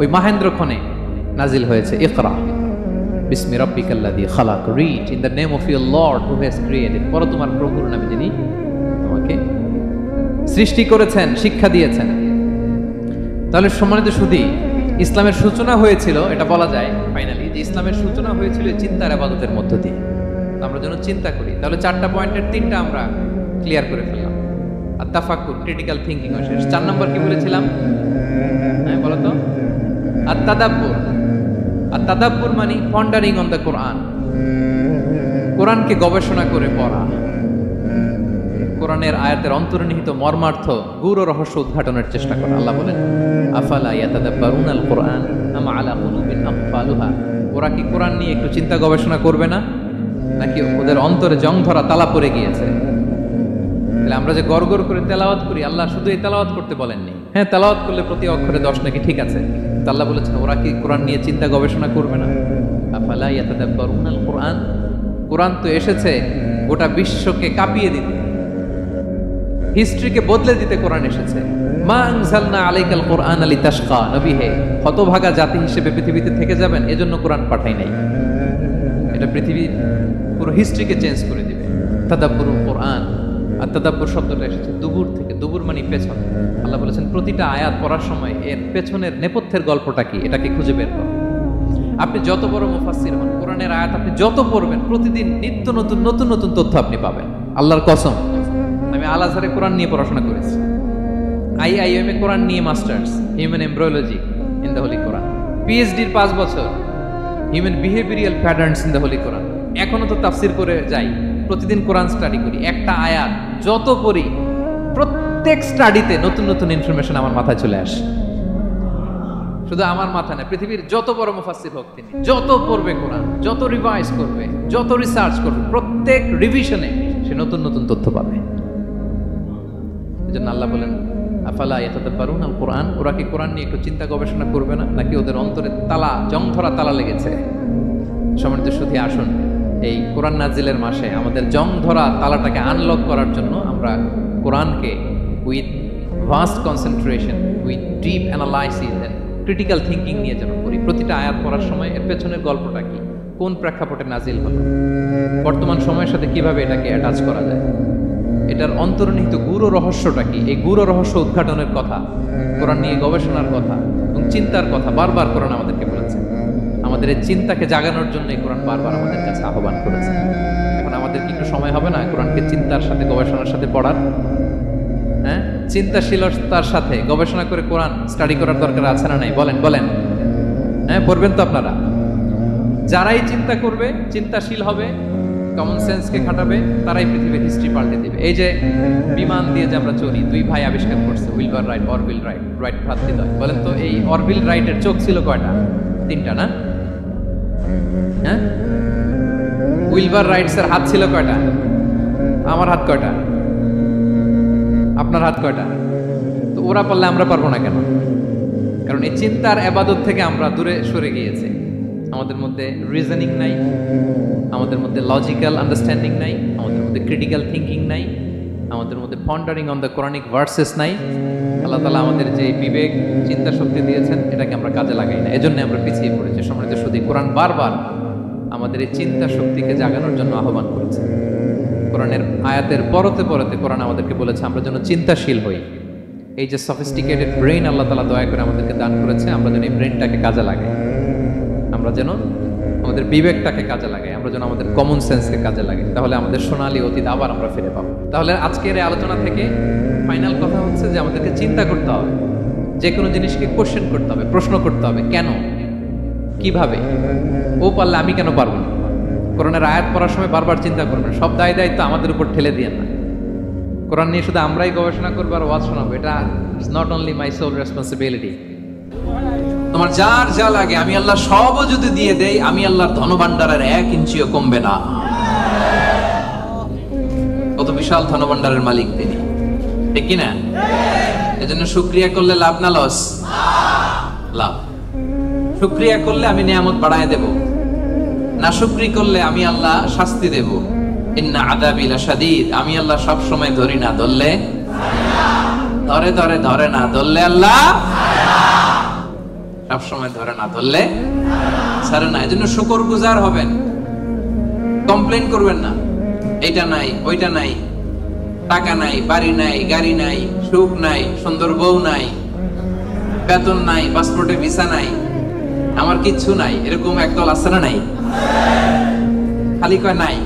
ওই মাহেন্দ্রক্ষণে নাজিল হয়েছে ইকরা বিসমি রাব্বিকাল্লাযী খালাক, read in the name of your lord who has created. পড়ো তোমার প্রভুর নামে যিনি তোমাকে সৃষ্টি করেছেন, শিক্ষা দিয়েছেন। তাহলে সম্মানিত সুধী, ইসলামের সূচনা হয়েছিল, এটা বলা যায় ফাইনালি যে ইসলামের সূচনা হয়েছিল চিন্তার ইবাদতের মধ্য দিয়ে। আমরা যেন চিন্তা করি। তাহলে 4টা পয়েন্টের 3টা আমরা ক্লিয়ার করে ফেললাম। আর তাফাক্কুর, ক্রিটিক্যাল থিঙ্কিং ও শেষ। 4 নম্বর কি বলেছিলাম? হ্যাঁ বলো তো। আর তাদাব্বুর। আর তাদাব্বুর মানে পন্ডারিং অন দ্য কোরআন, কোরআনকে গবেষণা করে পড়া, কোরআনের আয়াতের অন্তর্নিহিত মর্মার্থ, গূঢ় রহস্য উদ্ঘাটনের চেষ্টা করা। আল্লাহ বলেন আফালা ইয়াতাদাব্বারুনাল কোরআন আম আলা কুলুবিন আকফালুহা। ওরা কি কোরআন নিয়ে একটু চিন্তা গবেষণা করবে না, নাকি ওদের অন্তরে জং ধরা তালা পড়ে গিয়েছে? তাহলে আমরা যে গড়গড় করে তেলাওয়াত করি, আল্লাহ শুধু এই তেলাওয়াত করতে বলেননি। হ্যাঁ, তেলাওয়াত করলে প্রতি অক্ষরে 10 নাকি, ঠিক আছে। আল্লাহ বলেছেন ওরা কি কোরআন নিয়ে চিন্তা গবেষণা করবে না? আফালা ইয়াতাদাব্বারুনাল কোরআন। কোরআন তো এসেছে গোটা বিশ্বকে কাঁপিয়ে দিতে, হিস্ট্রিকে বদলে দিতে কোরআন এসেছে। মা আনজালনা আলাইকাল কোরআন লিতাশকা। নবী হে, হতভাগা জাতি হিসেবে পৃথিবীতে থেকে যাবেন, এজন্য কোরআন পাঠাই নাই। এটা পৃথিবীর পুরো হিস্ট্রিকে চেঞ্জ করে দিবে। তাদাব্বুরুল কোরআন। আর তাদাব্বুর শব্দটা এসেছে দুবুর থেকে। দুবুর মানে পেছন। আল্লাহ বলেছেন প্রতিটা আয়াত পড়ার সময় এর পেছনের নেপথ্যের গল্পটা কি, এটাকে খুঁজে বের করো। আপনি যত বড় মুফাসসির হন, কোরআনের আয়াত আপনি যত পড়বেন, প্রতিদিন নিত্য নতুন নতুন নতুন তথ্য আপনি পাবেন। আল্লাহর কসম, আমি আল আজহারে কোরআন নিয়ে পড়াশোনা করেছি। IIM এ কোরআন নিয়ে masters, human embryology in the holy Quran. PhD-র 5 বছর, human behavioural patterns in the holy Quran. এখনো তো তাফসির করে যাই, প্রতিদিন কোরআন স্টাডি করি। একটা আয়াত যত পড়ি, প্রত্যেক স্টাডিতে নতুন নতুন ইনফরমেশন আমার মাথায় চলে আসে। শুধু আমার মাথা না, পৃথিবীর যত বড় মুফাসসির হোক তিনি, যত পড়বে কোরআন, যত রিভাইজ করবে, যত রিসার্চ করবে, প্রত্যেক রিভিশনে সে নতুন নতুন তথ্য পাবে। এজন্য আল্লাহ বলেন আফালা ইয়াতাদাব্বারুনাল কোরআন। ওরা কি কোরআন নিয়ে একটু চিন্তা গবেষণা করবে না, নাকি ওদের অন্তরে তালা, জং ধরা তালা লেগেছে? সম্মানিত সুধী, আসুন এই কোরআন নাজিলের মাসে আমাদের জং ধরা তালাটাকে আনলক করার জন্য আমরা কোরআনকে with vast concentration, with deep analysis and critical thinking নিয়ে যেন করি। প্রতিটা আয়াত পড়ার সময় এর পেছনের গল্পটা কি, কোন প্রেক্ষাপটে নাজিল হলো, বর্তমান সময়ের সাথে কিভাবে এটাকে অ্যাটাচ করা যায়, এটার অন্তর্নিহিত গূঢ় রহস্যটা কি, এই গূঢ় রহস্য উদ্ঘাটনের কথা, কোরআন নিয়ে গবেষণার কথা এবং চিন্তার কথা বারবার কোরআন আমাদেরকে বলেছে। আমাদের এই চিন্তাকে জাগানোর জন্য এই কোরআন বারবার আমাদের কাছে আহ্বান করেছে। এখন আমাদের কি একটু সময় হবে না কোরআনকে চিন্তার সাথে গবেষণার সাথে পড়ার? হ্যাঁ, চিন্তাশীলতার সাথে গবেষণা করে কোরআন স্টাডি করার দরকার আছে না নাই? বলেন বলেন। হ্যাঁ, পড়বেন তো আপনারা। যারাই চিন্তা করবে, চিন্তাশীল হবে, কমন সেন্সকে খাটাবে, তারাই পৃথিবীর হিস্ট্রি পাল্টে দিবে। এই যে বিমান দিয়ে যে আমরা চলি, 2 ভাই আবিষ্কার করছে, Wilbur Wright, Orville Wright, Wright ভ্রাতৃদ্বয়। বলেন তো এই অরভিল রাইটের চোখ ছিল কয়টা? 3টা না? হ্যাঁ, উইলবার রাইটসের হাত ছিল কয়টা? আমার হাত কয়টা? আপনার হাত কয়টা? তো ওরা পারলে আমরা পারবো না কেন? কারণ এই চিন্তার ইবাদত থেকে আমরা দূরে সরে গিয়েছি। আমাদের মধ্যে রিজনিং নাই, আমাদের মধ্যে লজিক্যাল আন্ডারস্ট্যান্ডিং নাই, আমাদের মধ্যে ক্রিটিক্যাল থিঙ্কিং নাই, আমাদের মধ্যে পন্ডারিং অন দ্য কোরআনিক ভার্সেস নাই। আল্লাহ তাআলা আমাদের যে বিবেক, চিন্তা শক্তি দিয়েছেন, এটাকে আমরা কাজে লাগাই না, এজন্য আমরা পিছিয়ে পড়েছি। সম্মানিত সুধী, কোরআন বারবার আমাদের এই চিন্তা শক্তিকে জাগানোর জন্য আহ্বান করেছে। কোরআনের আয়াতের পরতে পরতে কোরআন আমাদেরকে বলেছে আমরা যেন চিন্তাশীল হই। এই যে সফিস্টিকেটেড ব্রেইন আল্লাহ তাআলা দয়া করে আমাদেরকে দান করেছে, আমরা যেন এই ব্রেইনটাকে কাজে লাগাই, আমরা যেন আমাদের বিবেকটাকে কাজে লাগাই, আমরা যেন আমাদের কমন সেন্সকে কাজে লাগাই। তাহলে আমাদের সোনালী অতীত আবার আমরা ফিরে পাবো। তাহলে আজকের এই আলোচনা থেকে ফাইনাল কথা হচ্ছে যে আমাদেরকে চিন্তা করতে হবে, যে কোনো জিনিসকে কোশ্চেন করতে হবে, প্রশ্ন করতে হবে, কেন, কিভাবে, ও পারলে আমি কেন পারবো না? কোরআনের আয়াত পড়ার সময় বারবার চিন্তা করবেন, সব দায় দায়িত্ব আমাদের উপর ঠেলে দিয়েন না। কোরআন নিয়ে শুধু আমরাই গবেষণা করবো আর ওয়াজ শোনাবো, এটা is not only my sole responsibility. তোমার যার যা লাগে আমি আল্লাহ সবও যদি দিয়ে দেই, আমি আল্লাহর ধনভাণ্ডারের 1 ইঞ্চিও কমবে না। কত বিশাল ধনভাণ্ডারের মালিক তিনি, ঠিক কিনা? এজন্য শুকরিয়া করলে লাভ না লস? লাভ। শুকরিয়া করলে আমি নিয়ামত বাড়ায় দেব, না শুকরি করলে আমি আল্লাহ শাস্তি দেব। ইন্না আযাবি লাশাদীদ, আমি আল্লাহ সব সময় ধরি না, ধরলে ধরে ধরে ধরে না, ধরলে আল্লাহ সব সময় ধরে না, ধরলে ছাড়ে না। এজন্য শুকরগুজার হবেন, কমপ্লেইন করবেন না। এইটা নাই, ওইটা নাই, টাকা নাই, বাড়ি নাই, গাড়ি নাই, সুখ নাই, সুন্দর বউ নাই, বেতন নাই, পাসপোর্টে ভিসা নাই, আমার কিচ্ছু নাই, এরকম একদল আছে না? নাই, খালি কয় নাই।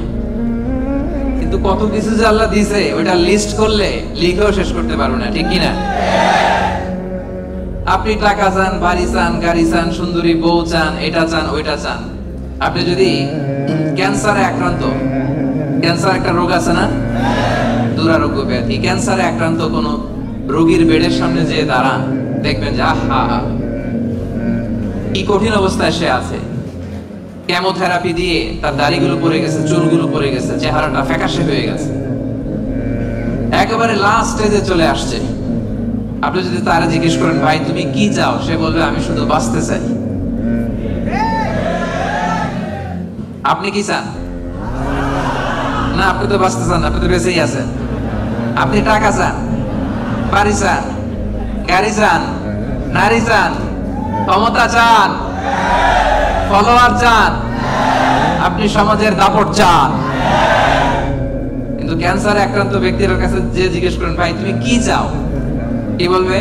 কিন্তু কত কিছু যে আল্লাহ দিয়েছে ওইটা লিস্ট করলে লিখেও শেষ করতে পারবো না, ঠিক কিনা? আপনি টাকা চান, বাড়ি চান, গাড়ি চান, সুন্দরী বউ চান, এটা চান, ওইটা চান। আপনি যদি ক্যান্সারে আক্রান্ত, ক্যান্সার একটা রোগ আছে না, দুরারোগ্য ব্যাধি, ক্যান্সারে আক্রান্ত কোন রোগীর বেডের সামনে যে দাঁড়ান, দেখবেন যে আহা কি কঠিন অবস্থায় সে আছে। কেমোথেরাপি দিয়ে তার দাড়িগুলো পড়ে গেছে, চুলগুলো পড়ে গেছে, চেহারাটা ফ্যাকাশে হয়ে গেছে, একেবারে লাস্ট স্টেজে চলে আসছে। আপনি যদি তারা জিজ্ঞেস করেন ভাই তুমি কি চাও, সে বলবে আমি শুধু বাঁচতে চাই। আপনি কি চান? না, আপনি তো বাঁচতে চান, আপনি তো বেঁচেই আছেন। আপনি টাকা চান, বাড়ি চান, গাড়ি চান, নারী চান, ক্ষমতা চান, ফলোয়ার চান, আপনি সমাজের দাপট চান। কিন্তু ক্যান্সারে আক্রান্ত ব্যক্তির কাছে যে জিজ্ঞেস করেন ভাই তুমি কি চাও, কি বলবে?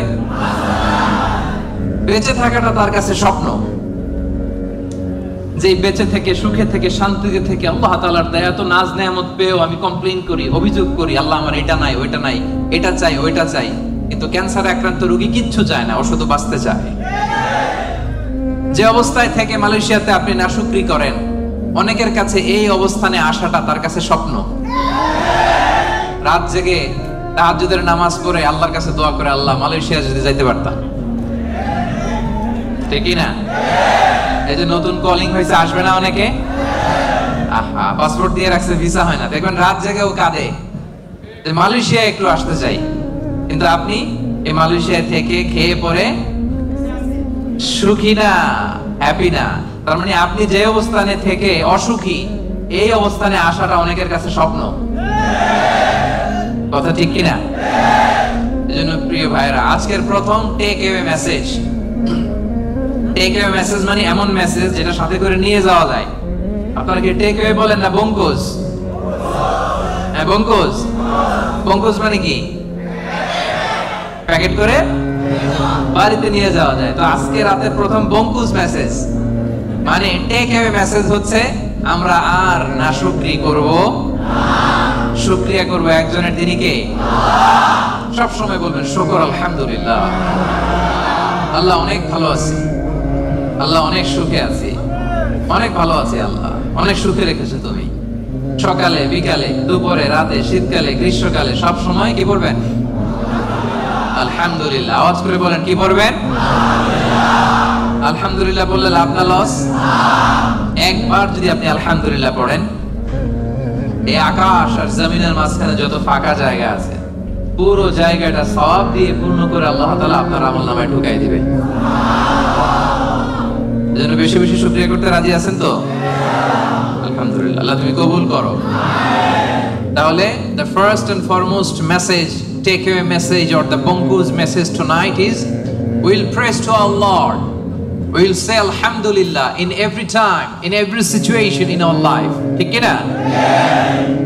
বেঁচে থাকাটা তার কাছে স্বপ্ন। যে বেঁচে থেকে, সুখে থেকে, শান্তিতে থেকে আল্লাহ তাআলার দয়া তো নাজ নেয়ামত পেয়েও আমি কমপ্লেইন করি, অভিযোগ করি, আল্লাহ আমার এটা নাই, ওইটা নাই, এটা চাই, ওইটা চাই। কিন্তু ক্যান্সারে আক্রান্ত রোগী কিচ্ছু চায় না, ও শুধু বাঁচতে চায়। যে অবস্থায় থেকে মালয়েশিয়াতে আপনি নাশুকরি করেন, অনেকের কাছে এই অবস্থানে আসাটা তার কাছে স্বপ্ন। রাত জেগে তাহাজ্জুদের নামাজ পড়ে আল্লাহর কাছে দোয়া করে, আল্লাহ মালয়েশিয়া যদি যাইতে পারতাম, ঠিক না? এই যে নতুন কলিং হয়েছে, আসবে না অনেকে? আহা, পাসপোর্ট দিয়ে রাখছে, ভিসা হয় না, দেখবেন রাত জেগেও কাঁদে যে মালয়েশিয়া একটু আসতে চাই। কিন্তু আপনি এই মালয়েশিয়া থেকে খেয়ে পরে সুখী না, হ্যাপি না। তার মানে আপনি যে অবস্থানে থেকে অসুখী, এই অবস্থানে আসাটা অনেকের কাছে স্বপ্ন। কথা ঠিক কিনা? এজন্য প্রিয় ভাইরা, আজকের প্রথম take away message. Take away message মানে এমন মেসেজ যেটা সাথে করে নিয়ে যাওয়া যায়। আপনারা কি টেক অ্যাওয়ে বলেন না বঙ্কুজ? হ্যাঁ, বঙ্কুজ। বঙ্কুজ মানে কি? প্যাকেট করে বাড়িতে নিয়ে যাওয়া যায়। তো আজকে রাতের প্রথম বঙ্কুজ মেসেজ মানে টেক অ্যাওয়ে মেসেজ হচ্ছে আমরা আর নাশুকরি করব না, শুকরিয়া করব একজনের, তিনি কে? সব সময় বলবেন শুকর আলহামদুলিল্লাহ, আল্লাহ অনেক ভালো আছি, আল্লাহ অনেক সুখে আছি, অনেক ভালো আছি, আল্লাহ অনেক সুখে রেখেছে তুমি। সকালে, বিকালে, দুপুরে, রাতে, শীতকালে, গ্রীষ্মকালে সব সময় কি করবেন? আলহামদুলিল্লাহ। আওয়াজ করে বলেন কি পড়বেন? আলহামদুলিল্লাহ বললে লাভ না লস? একবার যদি আপনি আলহামদুলিল্লাহ পড়েন, এই আকাশ আর জমিনের মাঝখানে যত ফাঁকা জায়গা আছে পুরো জায়গাটা সওয়াব দিয়ে পূর্ণ করে আল্লাহ তাআলা আপনার আমলনামায় ঢুকাই দিবে। এজন্য বেশি বেশি শুকরিয়া করতে রাজি আছেন তো? আলহামদুলিল্লাহ, আল্লাহ তুমি কবুল করো। তাহলে the first and foremost message, takeaway message or the Bongku's message tonight is we'll praise to our Lord. We'll say alhamdulillah in every time, in every situation in our life. ঠিক কি না?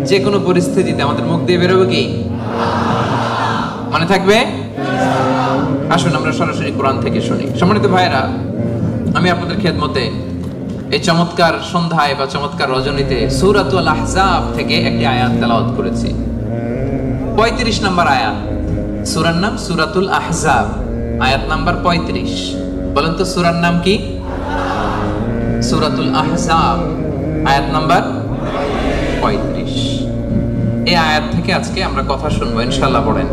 যে কোনো পরিস্থিতিতে আমাদের মুখ দিয়ে বেরোবে কি? মনে থাকবে? আসুন আমরা সরাসরি কোরআন থেকে শুনি। সম্মানিত ভাইরা, আমি আপনাদের খেদমতে এই চমৎকার সন্ধ্যায় বা চমৎকার রজনীতে সূরাতুল আহজাব থেকে একটি আয়াত তেলাওয়াত করেছি। 35 নম্বর আয়াত। সূরার নাম সূরাতুল আহজাব, আয়াত নাম্বার 35। বলেন তো সূরার নাম কি? সূরাতুল আহজাব, আয়াত নাম্বার 35। এই আয়াত থেকে আজকে আমরা কথা শুনবো ইনশাআল্লাহ। পড়েন।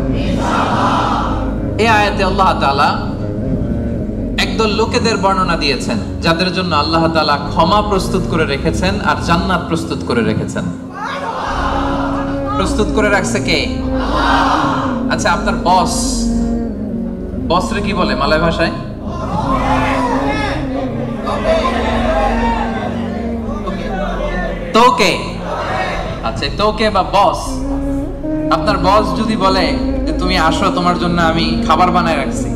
এই আয়াতে আল্লাহ তাআলা একদল লোকেদের বর্ণনা দিয়েছেন যাদের জন্য আল্লাহ তাআলা ক্ষমা প্রস্তুত করে রেখেছেন আর জান্নাত প্রস্তুত করে রেখেছেন। প্রস্তুত করে রাখছে কে? আচ্ছা, আপনার বস রে কি বলে মালয় ভাষায়? তোকে। আচ্ছা, তোকে বা বস। আপনার বস যদি বলে যে তুমি আসো, তোমার জন্য আমি খাবার বানায় রাখছি,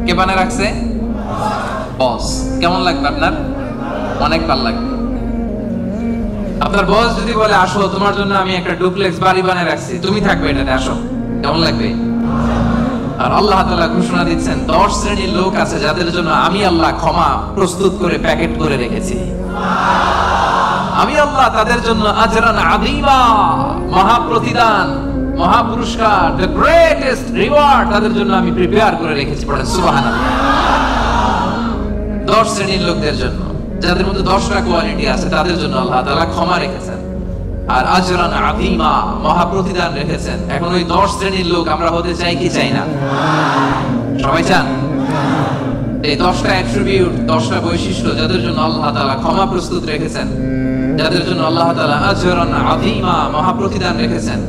কে বানায় রাখছে? বস। কেমন লাগবে আপনার? অনেক ভালো লাগবে। আপনার বস যদি বলে আসো, তোমার জন্য আমি একটা ডুপ্লেক্স বাড়ি বানায় রাখছি, তুমি থাকবে এটাতে, আসো, কেমন লাগবে? আর আল্লাহ তাআলা ঘোষণা দিচ্ছেন 10 শ্রেণীর লোক আছে যাদের জন্য আমি আল্লাহ ক্ষমা প্রস্তুত করে প্যাকেট করে রেখেছি। আমি আল্লাহ তাদের জন্য আজরান আযীমা, মহা প্রতিদান, মহা পুরস্কার, দ্য গ্রেটেস্ট রিওয়ার্ড তাদের জন্য আমি প্রিপেয়ার করে রেখেছি। পড়েন সুবহানাল্লাহ। 10 শ্রেণীর লোকদের জন্য, যাদের মধ্যে 10টা কোয়ালিটি আছে, তাদের জন্য আল্লাহ তাআলা ক্ষমা রেখেছেন আর আজরান আযীমা, মহা প্রতিদান রেখেছেন। এখন ওই 10 শ্রেণীর লোক আমরা হতে চাই কি চাই না? সবাই চান? এই 10টা অ্যাট্রিবিউট, 10টা বৈশিষ্ট্য যাদের জন্য আল্লাহ তাআলা ক্ষমা প্রস্তুত রেখেছেন, যাদের জন্য আল্লাহ তাআলা আজরান আযীমা, মহা প্রতিদান রেখেছেন,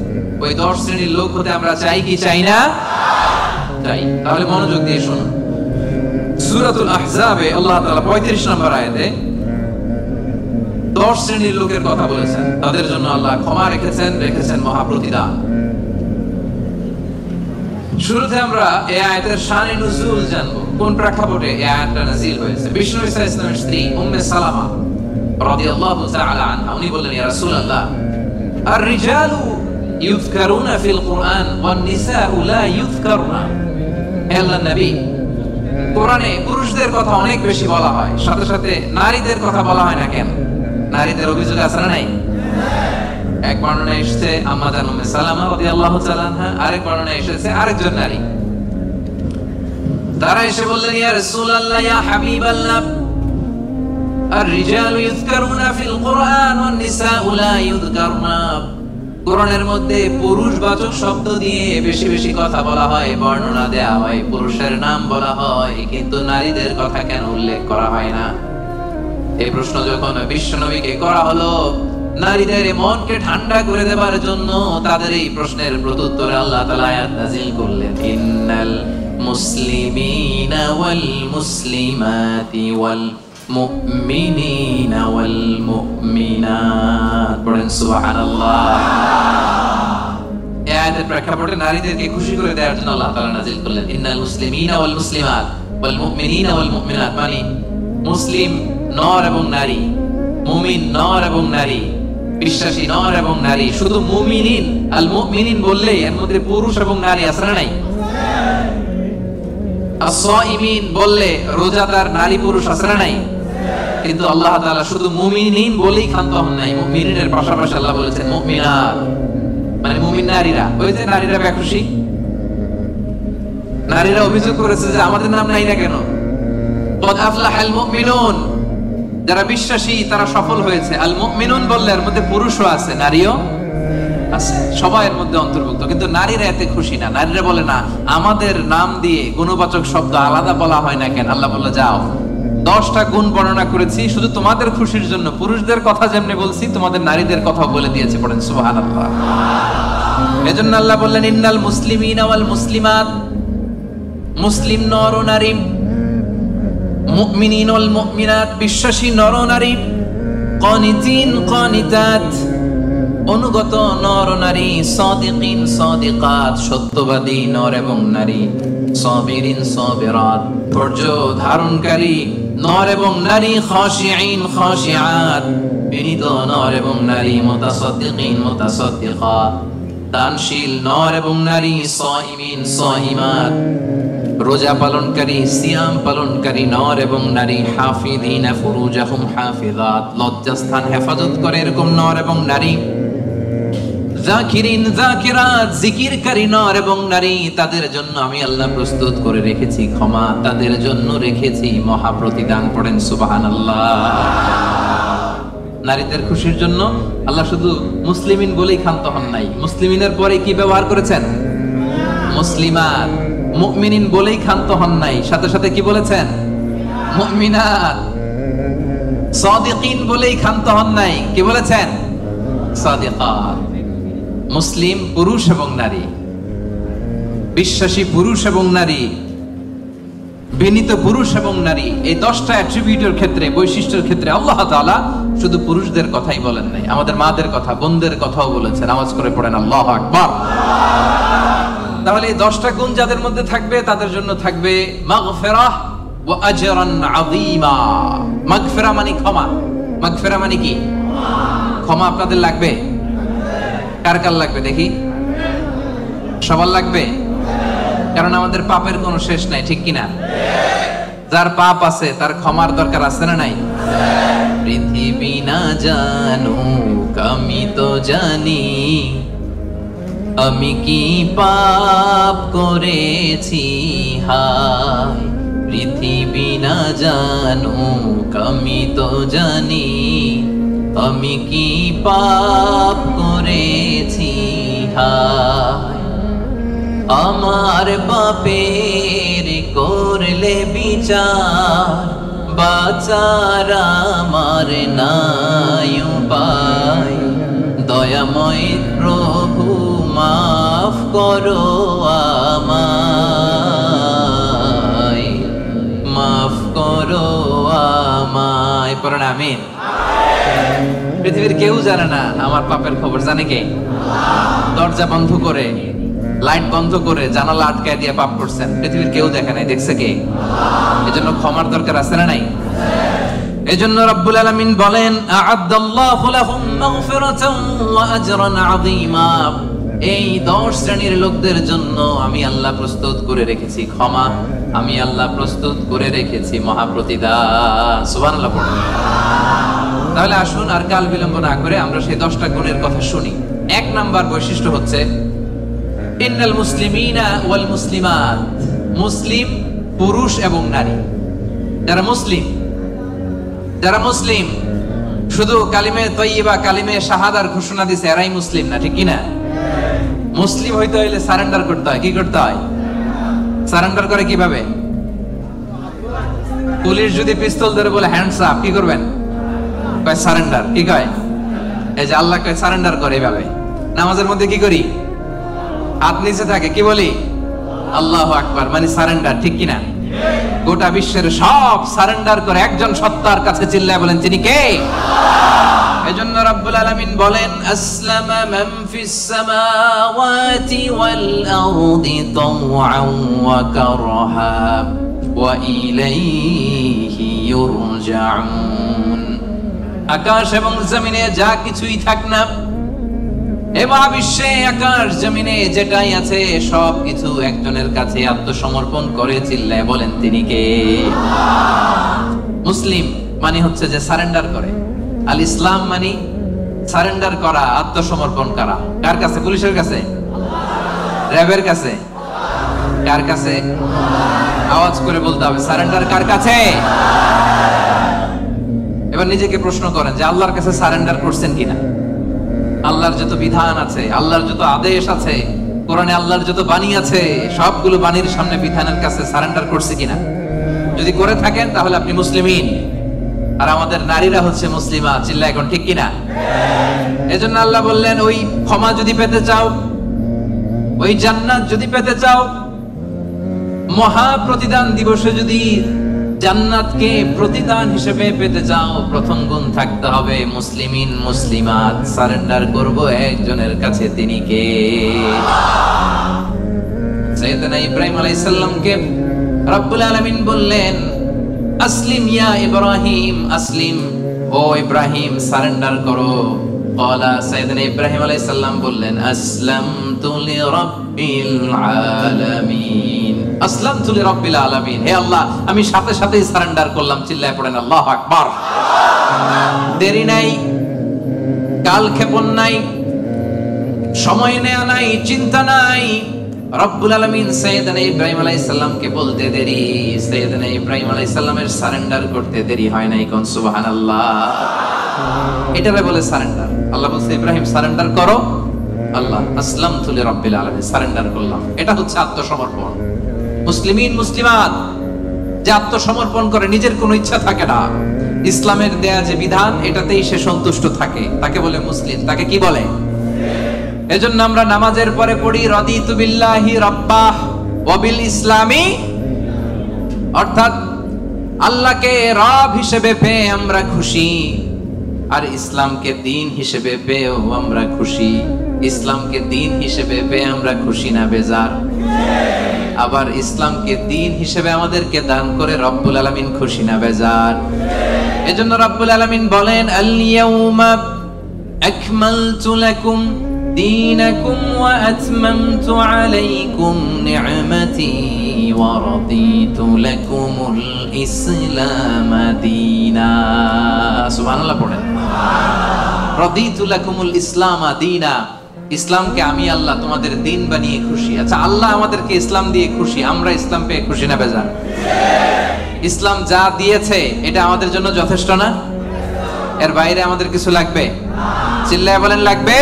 ওই 10 শ্রেণীর লোক হতে আমরা চাই কি চাই না? চাই। তাহলে মনোযোগ দিয়ে শুনুন। সূরাতুল আহজাবে আল্লাহ তাআলা 35 নম্বর আয়াতে 10 শ্রেণীর লোকের কথা বলেছেন, তাদের জন্য আল্লাহ ক্ষমা রেখেছেন মহা প্রতিদান। শুরুতে আমরা এই আয়াতের শানে নুজুল জানবো, কোন প্রেক্ষাপটে এই আয়াতটা নাযিল হয়েছে। বিষ্ণু ঈসা ইসলামের স্ত্রী উম্মে সালামা রাদিয়াল্লাহু তাআলা আনহা, উনি বললেন, ইয়া রাসূলুল্লাহ, আর-রিজালু ইউযকারুনা ফিল কুরআন ওয়ান নিসাউ লা ইউযকারুনা। হে আল্লাহর নবী, কোরআনে পুরুষদের কথা অনেক বেশি বলা হয়, সাথে সাথে নারীদের কথা বলা হয় না কেন? নারীদের অভিযোগ আছে না নাই? এক বর্ণনা এসেছে আম্মা জান উম্মে সালামা রাদিয়াল্লাহু তাআলা আনহা, আরেক বর্ণনা এসেছে আরেকজন নারী। তারা এসে বললেন, ইয়া রাসূলুল্লাহ, ইয়া হাবিবাল্লাহ, আর-রিজালু ইউযকারুনা ফিল কুরআন ওয়ান নিসাউ লা ইউযকারুনা। কোরআনের মধ্যে পুরুষবাচক শব্দ দিয়ে বেশি বেশি কথা বলা হয়, বর্ণনা দেয়া হয়, পুরুষের নাম বলা হয়, কিন্তু নারীদের কথা কেন উল্লেখ করা হয় না? এই প্রশ্ন যখন বিশ্বনবীকে করা হলো, নারীদের মনকে ঠান্ডা করে দেবার জন্য তাদের এই প্রশ্নের প্রত্যুত্তরে আল্লাহ তাআলা আয়াত নাযিল করলেন, ইন্নাল মুসলিমিনা ওয়াল মুসলিমাতি ওয়াল মুমিনিনা ওয়াল মুমিনাত। পড়েন সুবহানাল্লাহ। এই আয়াতের প্রেক্ষাপটে নারীদেরকে খুশি করে দেওয়ার জন্য আল্লাহ তাআলা নাযিল করলেন, ইন্নাল মুসলিমিনা ওয়াল মুসলিমাত ওয়াল মুমিনিনা ওয়াল মুমিনাত। মানে মুসলিম নর এবং নারী, মুমিন নর এবং নারী, বিশ্বাসী নর এবং নারী। শুধু মুমিনিন, আল মুমিনিন বললে এর মধ্যে পুরুষ এবং নারী আছে না নাই? as-সাইমিন বললে রোজাদার নারী পুরুষ আছে না নাই? কিন্তু আল্লাহ তাআলা শুধু মুমিনিন বলেই ক্ষান্ত হন নাই, মুমিনের পাশাপাশি আল্লাহ বলেছেন মুমিনাত, মানে মুমিন নারীরা। ওই যে নারীরা বেখুশি, নারীরা অভিযোগ করেছে যে আমাদের নাম নাই না কেন? কদ আফলাহাল মুমিনুন, যারা বিশ্বাসী তারা সফল হয়েছে। আল মুমিনুন বললে এর মধ্যে পুরুষও আছে, নারীও আছে, সবাই এর মধ্যে অন্তর্ভুক্ত। কিন্তু নারীরা এতে খুশি না। নারীরা বলে, না, আমাদের নাম দিয়ে গুণবাচক শব্দ আলাদা বলা হয় না কেন? আল্লাহ বলল, যাও, 10টা গুণ বর্ণনা করেছি শুধু তোমাদের খুশির জন্য। পুরুষদের কথা যেমনি বলছি, তোমাদের নারীদের কথা বলে দিয়েছি। পড়েন সুবহানাল্লাহ। এজন্য আল্লাহ বললেন, ইন্নাল মুসলিমিনা ওয়াল মুসলিমাত, মুসলিম নর ও নারী, মুমিনিন ওয়াল মুমিনাত, বিশ্বাসী নর ও নারী, কানিতিন কানিতাত, অনুগত নর ও নারী, সাদিকিন সাদিকাত, সত্যবাদী নর এবং নারী, সাবিরিন সাবিরাত, ধৈর্য ধারণকারী নর এবং নারী, খাশিঈন খাশিআত, বিনীত নর এবং নারী, মুতাসাদ্দিকিন মুতাসাদ্দিকাত, দানশীল নর এবং নারী, সাইমিন সাইমাত, রোজা পালনকারী সিয়াম পালনকারী নর এবং নারী, হাফিযিনা ফুরুজাহুম হাফিযাত, লজ্জাস্থান হেফাজত করে এরকম নর এবং নারী, যাকিরিন যাকিরাত, জিকিরকারী নর এবং নারী, তাদের জন্য আমি আল্লাহ প্রস্তুত করে রেখেছি ক্ষমা, তাদের জন্য রেখেছি মহা প্রতিদান। পড়েন সুবহানাল্লাহ। নারীদের খুশির জন্য আল্লাহ শুধু মুসলিমিন বলেই ক্ষান্ত হন নাই, মুসলিমিনের পরে কি ব্যবহার করেছেন? মুসলিমাত। মুমিনিন বলেই ক্ষান্ত হন নাই, সাথে সাথে কি বলেছেন? মুমিনাত। সাদিকিন বলেই ক্ষান্ত হন নাই, কি বলেছেন? সাদিকাত। মুসলিম পুরুষ এবং নারী, বিশ্বাসী পুরুষ এবং নারী, বিনীত পুরুষ এবং নারী, এই 10টা অ্যাট্রিবিউটের ক্ষেত্রে, বৈশিষ্ট্যের ক্ষেত্রে আল্লাহ তাআলা শুধু পুরুষদের কথাই বলেন নাই, আমাদের মাদের কথা, বোনদের কথাও বলেছেন। আওয়াজ করে পড়েন আল্লাহু আকবার। তাহলে এই 10টা গুণ যাদের মধ্যে থাকবে তাদের জন্য থাকবে মাগফিরাহ ওয়া আজরান আযীমা। মাগফিরা মানে ক্ষমা। মাগফিরা মানে কি? ক্ষমা। আপনাদের লাগবে? কার কার লাগবে দেখি? সবার লাগবে, কারণ আমাদের পাপের কোনো শেষ নাই, ঠিক কিনা? যার পাপ আছে তার ক্ষমার দরকার আছে না নাই? পৃথিবী না জানুক আমি তো জানি, আমি কি পাপ করেছি হায়। পৃথিবী না জানুক আমি তো জানি, আমি কি পাপ করেছি হায়। আমার পাপের করলে বিচার, বাঁচার আমার নাই উপায়। দয়াময় প্রভু মাফ করো আমায়, মাফ করো আমায়। পড়েন আমিন। পৃথিবীর কেউ জানে না আমার পাপের খবর, জানে কে? দরজা বন্ধ করে, লাইট বন্ধ করে, জানালা আটকায় দিয়ে পাপ করছেন, পৃথিবীর কেউ দেখে নাই, দেখছে কে? এজন্য ক্ষমার দরকার আছে না নাই? এজন্য রব্বুল আলামিন বলেন আ'আদাল্লাহু লাহুম মাগফিরাতান ওয়া আজরান আযীমা। এই 10 শ্রেণীর লোকদের জন্য আমি আল্লাহ প্রস্তুত করে রেখেছি ক্ষমা, আমি আল্লাহ প্রস্তুত করে রেখেছি মহাপ্রতিদান। সুবহানাল্লাহ পড়ুন। তাহলে আসুন আর কাল বিলম্ব না করে আমরা সেই 10টা গুণের কথা শুনি। 1 নাম্বার বৈশিষ্ট্য হচ্ছে ইন্নাল মুসলিমিনা ওয়াল মুসলিমাত। মুসলিম পুরুষ এবং নারী, যারা মুসলিম শুধু কালিমে তয়্যিবা, কালিমে শাহাদার ঘোষণা দিছে এরাই মুসলিম না, ঠিক কি না? মুসলিম হইতে হইলে সারেন্ডার করতে হয়। কি করতে হয়? সারেন্ডার করে কিভাবে? পুলিশ যদি পিস্তল ধরে বলে হ্যান্ডস আপ, কি করবেন? কয় সারেন্ডার। কি কয়? এই যে আল্লাহ কয় সারেন্ডার করে এইভাবে। নামাজের মধ্যে কি করি? হাত নিচে থাকে, কি বলি? আল্লাহু আকবার, মানে সারেন্ডার, ঠিক কি না? গোটা বিশ্বের সব সারেন্ডার করে একজন সত্তার কাছে চিল্লায় বলেন তিনি কে? এজন্য রব্বুল আলামিন বলেন আসলামা মান ফিস সামাওয়াতি ওয়াল আরদি তাওআন ওয়া কারহা ওয়া ইলাইহি ইউরজাউন। আকাশ এবং জমিনে যা কিছুই থাক না, এ মহাবিশ্বে আকাশ জমিনে যেটাই আছে সব কিছু একজনের কাছে আত্মসমর্পণ করে চিল্লায় বলেন তিনি কে? মুসলিম মানে হচ্ছে যে সারেন্ডার করে। আল ইসলাম মানে সারেন্ডার করা, আত্মসমর্পণ করা। কার কাছে? পুলিশের কাছে? র্যাবের কাছে? কার কাছে? আওয়াজ করে বলতে হবে সারেন্ডার কার কাছে? এবার নিজেকে প্রশ্ন করেন যে আল্লাহর কাছে সারেন্ডার করছেন কিনা? আল্লাহর যত বিধান আছে, আল্লাহর যত আদেশ আছে, কোরআনে আল্লাহর যত বাণী আছে, সবগুলো বাণীর সামনে বিধানের কাছে সারেন্ডার করছে কিনা? যদি করে থাকেন তাহলে আপনি মুসলিমিন। আর আমাদের নারীরা হচ্ছে মুসলিমা। চিল্লা এখন, ঠিক কিনা? এজন্য আল্লাহ বললেন ওই ক্ষমা যদি পেতে চাও, ওই জান্নাত যদি পেতে চাও, মহা প্রতিদান দিবসে যদি জান্নাতকে প্রতিদান হিসেবে পেতে চাও, প্রথম গুণ থাকতে হবে মুসলিমিন মুসলিমাত। সারেন্ডার করব একজনের কাছে, তিনি কে? সাইয়েদনা ইব্রাহিম আলাইহিস সালামকে রব্বুল আলামিন বললেন আসলিম ইয়া ইব্রাহিম, আসলিম, ও ইব্রাহিম সারেন্ডার করো। ক্বালা, সাইয়েদনা ইব্রাহিম আলাইহিস সালাম বললেন আসলামতু লিরাব্বিল আলামিন। আসলামতু লিরাব্বিল আলামিন, হে আল্লাহ আমি সাথে সাথেই সারেন্ডার করলাম। চিল্লায় পড়েন আল্লাহু আকবার। দেরি নাই, কালক্ষেপণ নাই, সময় নেয়া নাই, চিন্তা নাই। রব্বুল আলামিন সাইয়েদনা ইব্রাহিম আলাইহিস সালামকে বলতে দেরি, সাইয়েদনা ইব্রাহিম আলাইহিস সালামের সারেন্ডার করতে দেরি হয় নাই। কোন সুবহানাল্লাহ। এটারে বলে সারেন্ডার। আল্লাহ বলছে ইব্রাহিম সারেন্ডার করো, আল্লাহ আসলামতু লিরাব্বিল আলামিন, সারেন্ডার করলাম। এটা হচ্ছে আত্মসমর্পণ। মুসলিমিন মুসলিমাত যে আত্মসমর্পণ করে, নিজের কোনো ইচ্ছা থাকে না, ইসলামের দেয়া যে বিধান এটাতেই সে সন্তুষ্ট থাকে, তাকে বলে মুসলিম। তাকে কি বলে? এজন্য আমরা নামাজের পরে পড়ি রাদিতু বিল্লাহি রাব্বাহ ওয়া বিল ইসলামি, অর্থাৎ আল্লাহকে রব হিসেবে পেয়ে আমরা খুশি, আর ইসলামকে দ্বীন হিসেবে পেয়েও আমরা খুশি। ইসলামকে দ্বীন হিসেবে পেয়ে আমরা খুশি না বেজার? আবার ইসলামকে দ্বীন হিসেবে আমাদেরকে দান করে রব্বুল আলামিন খুশি না বেজার? এজন্য রব্বুল আলামিন বলেন আল ইয়াউমা আকমালতু লাকুম দীনাকুম ওয়া আতমামতু আলাইকুম নি'মাতি ওয়া রাদিতু লাকুমুল ইসলাম দীনা। সুবহানাল্লাহ পড়েন। রাদিতু লাকুমুল ইসলাম দীনা, ইসলামকে আমি আল্লাহ তোমাদের দিন বানিয়ে খুশি। আচ্ছা, আল্লাহ আমাদেরকে ইসলাম দিয়ে খুশি, আমরা ইসলাম পেয়ে খুশি না বেজার? ইসলাম যা দিয়েছে এটা আমাদের জন্য যথেষ্ট না? এর বাইরে আমাদের কিছু লাগবে? চিল্লায় বলেন লাগবে।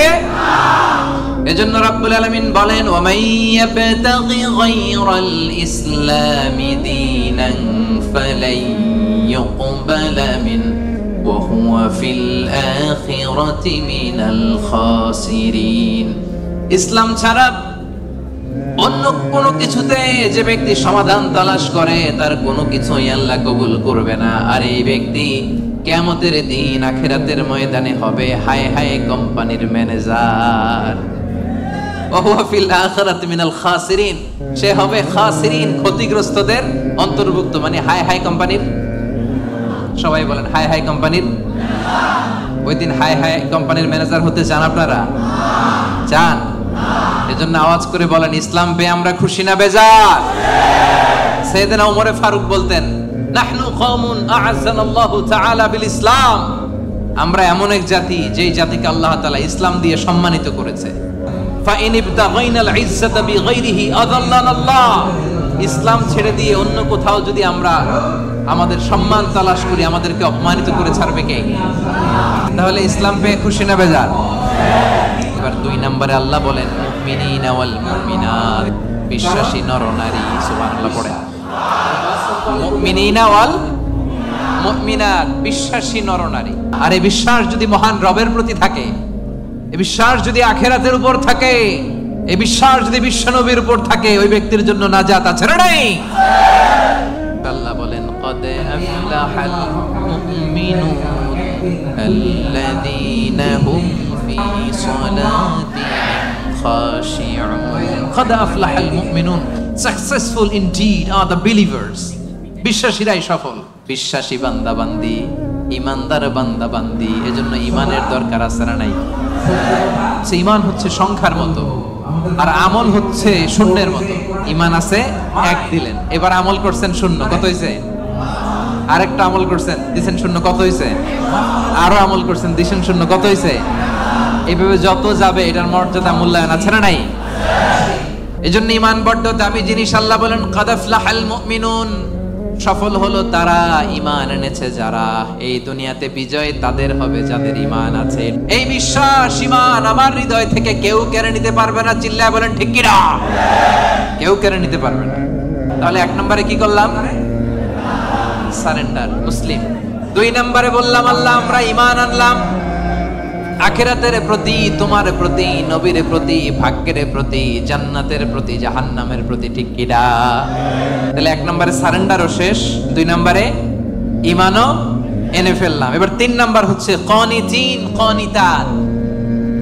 এজন্য রাব্বুল আলামিন বলেন ওয়া মাইয়াবতাগি গায়রাল ইসলামি দীনান ফালাই ইউকবালা মিন ওয়া হুয়া ফিল আখিরাতি মিনাল খাসিরিন। ইসলাম ছাড়া অন্য কোনো কিছুতে যে ব্যক্তি সমাধান তালাশ করে তার কোনো কিছুই আল্লাহ কবুল করবে না। আর এই ব্যক্তি কিয়ামতের দিন আখিরাতের ময়দানে হবে হায় হায় কোম্পানির ম্যানেজার। ওয়া হুয়া ফিল আখিরাতি মিনাল খাসিরিন, সে হবে খাসিরিন, ক্ষতিগ্রস্তদের অন্তর্ভুক্ত। মানে হায় হায় কোম্পানির, সবাই বলেন হায় হায় কোম্পানির। ওই দিন হায় হায় কোম্পানির ম্যানেজার হতে চান আপনারা? চান? এজন্য আওয়াজ করে বলেন ইসলাম পেয়ে আমরা খুশি না বেজার? সাইয়েদনা ওমর ফারুক বলতেন নাহনু কওমুন আ'আজ্জানাল্লাহু তাআলা বিল ইসলাম, আমরা এমন এক জাতি যেই জাতিকে আল্লাহ তাআলা ইসলাম দিয়ে সম্মানিত করেছে। ফাইন ইবতাগাইনাল ইজ্জাতা বিগাইরিহি আযাল্লানাল্লাহ, ইসলাম ছেড়ে দিয়ে অন্য কোথাও যদি আমরা আমাদের সম্মান তালাশ করি আমাদেরকে অপমানিত করে ছাড়বে কে? তাহলে ইসলাম পেয়ে খুশি না বেজার? এবার 2 নম্বরে আল্লাহ বলেন মুমিনিনা ওয়াল মুমিনাত, বিশ্বাসী নরনারী। সুবহানাল্লাহ পড়ে। মুমিনিনা ওয়াল মুমিনাত, বিশ্বাসী নরনারী। আর এই বিশ্বাস যদি মহান রবের প্রতি থাকে, এই বিশ্বাস যদি আখিরাতের উপর থাকে, এই বিশ্বাস যদি বিশ্বনবীর উপর থাকে, ওই ব্যক্তির জন্য নাজাত আছে না নাই? আল্লাহ বলেন قد أفلح المؤمنون الذين هم في صلاتهم خاشعون قد أفلح المؤمنون successful indeed are the believers, বিশ্বাসীরাই সফল। বিশ্বাসী বান্দা বান্দি, ইমানদার বান্দা বান্দি, এজন্য ইমানের দরকার আছে না নাই? সে ইমান হচ্ছে সংখ্যার মতো আর আমল হচ্ছে শূন্যের মতো। ইমান আছে 1 দিলেন, এবার আমল করছেন 0, কত হইছে? আরেকটা আমল করছেন দিছেন 0, কত হইছে? আরো আমল করছেন দিছেন 0, কত হইছে? এইভাবে যত যাবে এটার মর্যাদা মূল্যায়ন আছে না নাই? এজন্য ইমান বড় দামি জিনিস। আল্লাহ বলেন কাদ আফলাহাল মুমিনুন, সফল হলো তারা ঈমান এনেছে যারা। এই দুনিয়াতে বিজয় তাদের হবে যাদের ঈমান আছে। এই বিশ্বাস ঈমান আমার হৃদয় থেকে কেউ কেড়ে নিতে পারবে না। চিল্লায় বলেন ঠিক কি না? কেউ কেড়ে নিতে পারবে না। তাহলে 1 নম্বরে কি করলাম? সারেন্ডার, মুসলিম। 2 নম্বরে বললাম আল্লাহ আমরা ঈমান আনলাম আখিরাতের প্রতি, তোমার প্রতি, নবীর প্রতি, ভাগ্যের প্রতি, জান্নাতের প্রতি, জাহান্নামের প্রতি, ঠিক কি না? তাহলে 1 নম্বরে সারেন্ডারও শেষ, 2 নম্বরে ঈমানও এনে ফেললাম। এবার 3 নাম্বার হচ্ছে কানিতিন কানিতাত।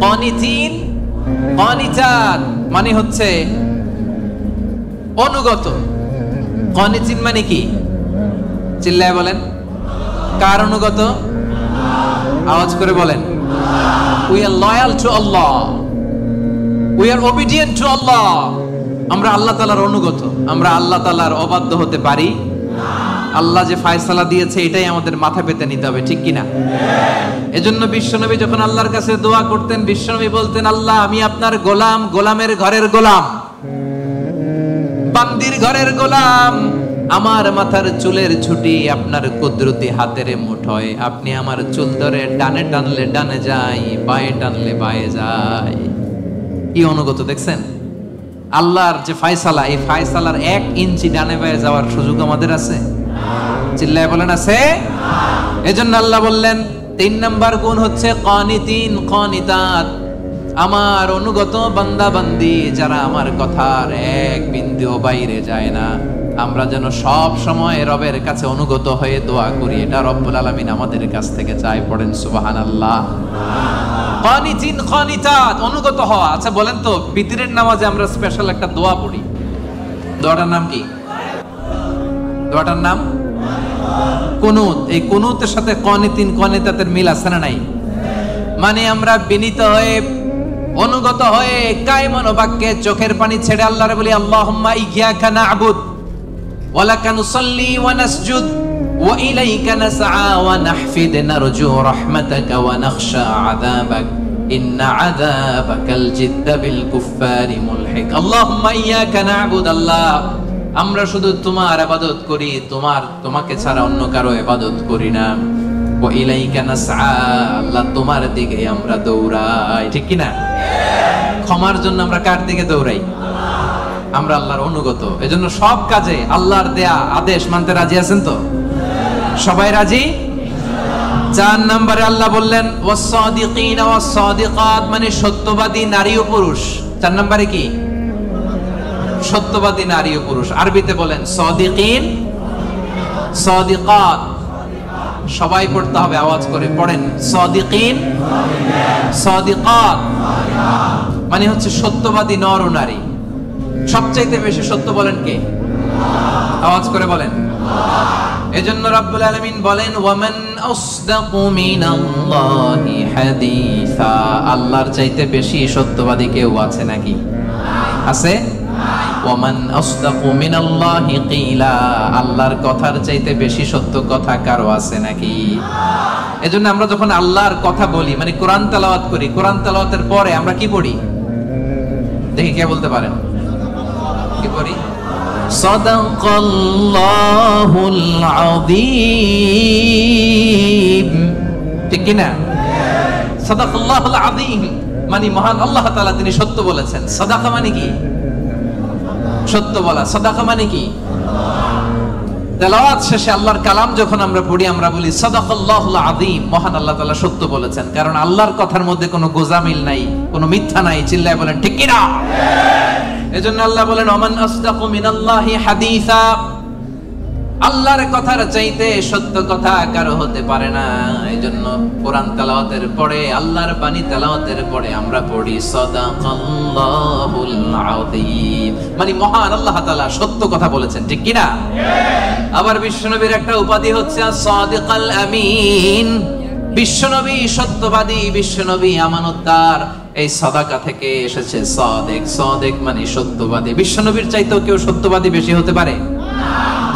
কানিতিন কানিতাত মানে হচ্ছে অনুগত। কানিতিন মানে কি? চিল্লায় বলেন। কার অনুগত? আওয়াজ করে বলেন। We are loyal to Allah. We are obedient to Allah. আমরা আল্লাহ তাআলার অনুগত। আমরা আল্লাহ তাআলার অবাধ্য হতে পারি? আল্লাহ যে ফয়সালা দিয়েছে এটাই আমাদের মাথা পেতে নিতে হবে, ঠিক কি না? এজন্য বিশ্বনবী যখন আল্লাহর কাছে দোয়া করতেন, বিশ্বনবী বলতেন আল্লাহ আমি আপনার গোলাম, গোলামের ঘরের গোলাম, বান্দির ঘরের গোলাম, আমার মাথার চুলের ছুটি আপনার কুদরতি হাতের মুঠোয়, আপনি আমার চুল ধরে ডানে টানলে ডানে যাই, বায়ে টানলে বায়ে যাই। কি অনুগত দেখছেন? আল্লাহর যে ফায়সালা, এই ফায়সালার 1 ইঞ্চি ডানে বায়ে যাওয়ার সুযোগ আমাদের আছে? চিল্লায় বলেন আছে? এজন্য আল্লাহ বললেন 3 নাম্বার গুণ হচ্ছে কানিতিন কানিতাত, আমার অনুগত বান্দা বান্দি যারা আমার কথার এক বিন্দুও বাইরে যায় না। আমরা যেন সব সময় রবের কাছে অনুগত হয়ে দোয়া করি, এটা রব্বুল আলামিন আমাদের কাছ থেকে চায়। পড়েন সুবহানাল্লাহ। কানিতিন কানিতাত, অনুগত হওয়া। আচ্ছা বলেন তো, বিতরের নামাজে আমরা স্পেশাল একটা দোয়া পড়ি, দোয়াটার নাম কি? দোয়াটার নাম কুনুত। এই কুনুতের সাথে কানিতিন কানিতাতের মিল আছে না নাই? মানে আমরা বিনীত হয়ে অনুগত হয়ে কায়মন বাক্যে চোখের পানি ছেড়ে আল্লাহরে বলি, আল্লাহুম্মা ইয়্যাকা না'বুদ ওয়া লাকা নুসাল্লি ওয়া নাসজুদ ওয়া ইলাইকা নাসআ ওয়া নাহফিদ নারজু রাহমাতাকা ওয়া নাখশা আযাবাক ইন্না আযাবাকাল জিদ্দা বিল কুফফারি মুলহিক। আল্লাহুম্মা ইয়্যাকা না'বুদ, আল্লাহ আমরা শুধু তোমার ইবাদত করি, তোমাকে ছাড়া অন্য কারো ইবাদত করি না। ওয়া ইলাইকা নাসআ, আল্লাহ তোমার দিকে আমরা দৌড়াই, ঠিক কি না? ক্ষমার জন্য আমরা কার দিকে দৌড়াই? আমরা আল্লাহর অনুগত। এজন্য সব কাজে আল্লাহর দেয়া আদেশ মানতে রাজি আছেন তো? সবাই রাজি? 4 নম্বরে আল্লাহ বললেন ওয়াস-সাদিকিনা ওয়াস-সাদিকাত, মানে সত্যবাদী নারী ও পুরুষ। 4 নম্বরে কি? সত্যবাদী নারী ও পুরুষ। আরবিতে বলেন সাদিকিন সাদিকাত। সবাই পড়তে হবে, আওয়াজ করে পড়েন। সাদিকিন সাদিকাত মানে হচ্ছে সত্যবাদী নর ও নারী। সবচাইতে বেশি সত্য বলেন কে? আওয়াজ করে বলেন। এজন্য রাব্বুল আলামিন বলেন ওয়ামান আসদাকু মিনাল্লাহি হাদিসা, আল্লাহর চাইতে বেশি সত্যবাদী কেউ আছে নাকি? আছে? ওয়ামান আসদাকু মিনাল্লাহি কিলা, আল্লাহর কথার চাইতে বেশি সত্য কথা কারো আছে নাকি? এজন্য আমরা যখন আল্লাহর কথা বলি, মানে কোরআন তেলাওয়াত করি, কোরআন তেলাওয়াতের পরে আমরা কি পড়ি? দেখি কে বলতে পারেন কি পড়ি? সাদাকাল্লাহুল আযীম, ঠিক কি না? সাদাকাল্লাহুল আযীম মানে মহান আল্লাহ তাআলা তিনি সত্য বলেছেন। সাদাকা মানে কি? সত্য বলা। সাদাকা মানে কি? তেলাওয়াত শেষে আল্লাহর কালাম যখন আমরা পড়ি, আমরা বলি সাদাকাল্লাহুল আযীম, মহান আল্লাহ তাআলা সত্য বলেছেন। কারণ আল্লাহর কথার মধ্যে কোনো গোজামিল নাই, কোনো মিথ্যা নাই। চিল্লায় বলেন ঠিক কি না? এজন্য আল্লাহ বলেন ওমান আসদাকু মিনাল্লাহি হাদিসা, আল্লাহর কথার চাইতে সত্য কথা কারো হতে পারে না। এজন্য কোরআন তেলাওয়াতের পরে, আল্লাহর বাণী তেলাওয়াতের পরে আমরা পড়ি সাদাকাল্লাহুল আযীম, মানে মহান আল্লাহ তাআলা সত্য কথা বলেছেন, ঠিক কি না? আবার বিশ্বনবীর একটা উপাধি হচ্ছে সাদিকাল আমিন। বিশ্বনবী সত্যবাদী, বিশ্বনবী আমানতদার। এই সাদাকা থেকে এসেছে সাদিক। সাদিক মানে সত্যবাদী। বিশ্বনবীর চাইতেও কেউ সত্যবাদী বেশি হতে পারে?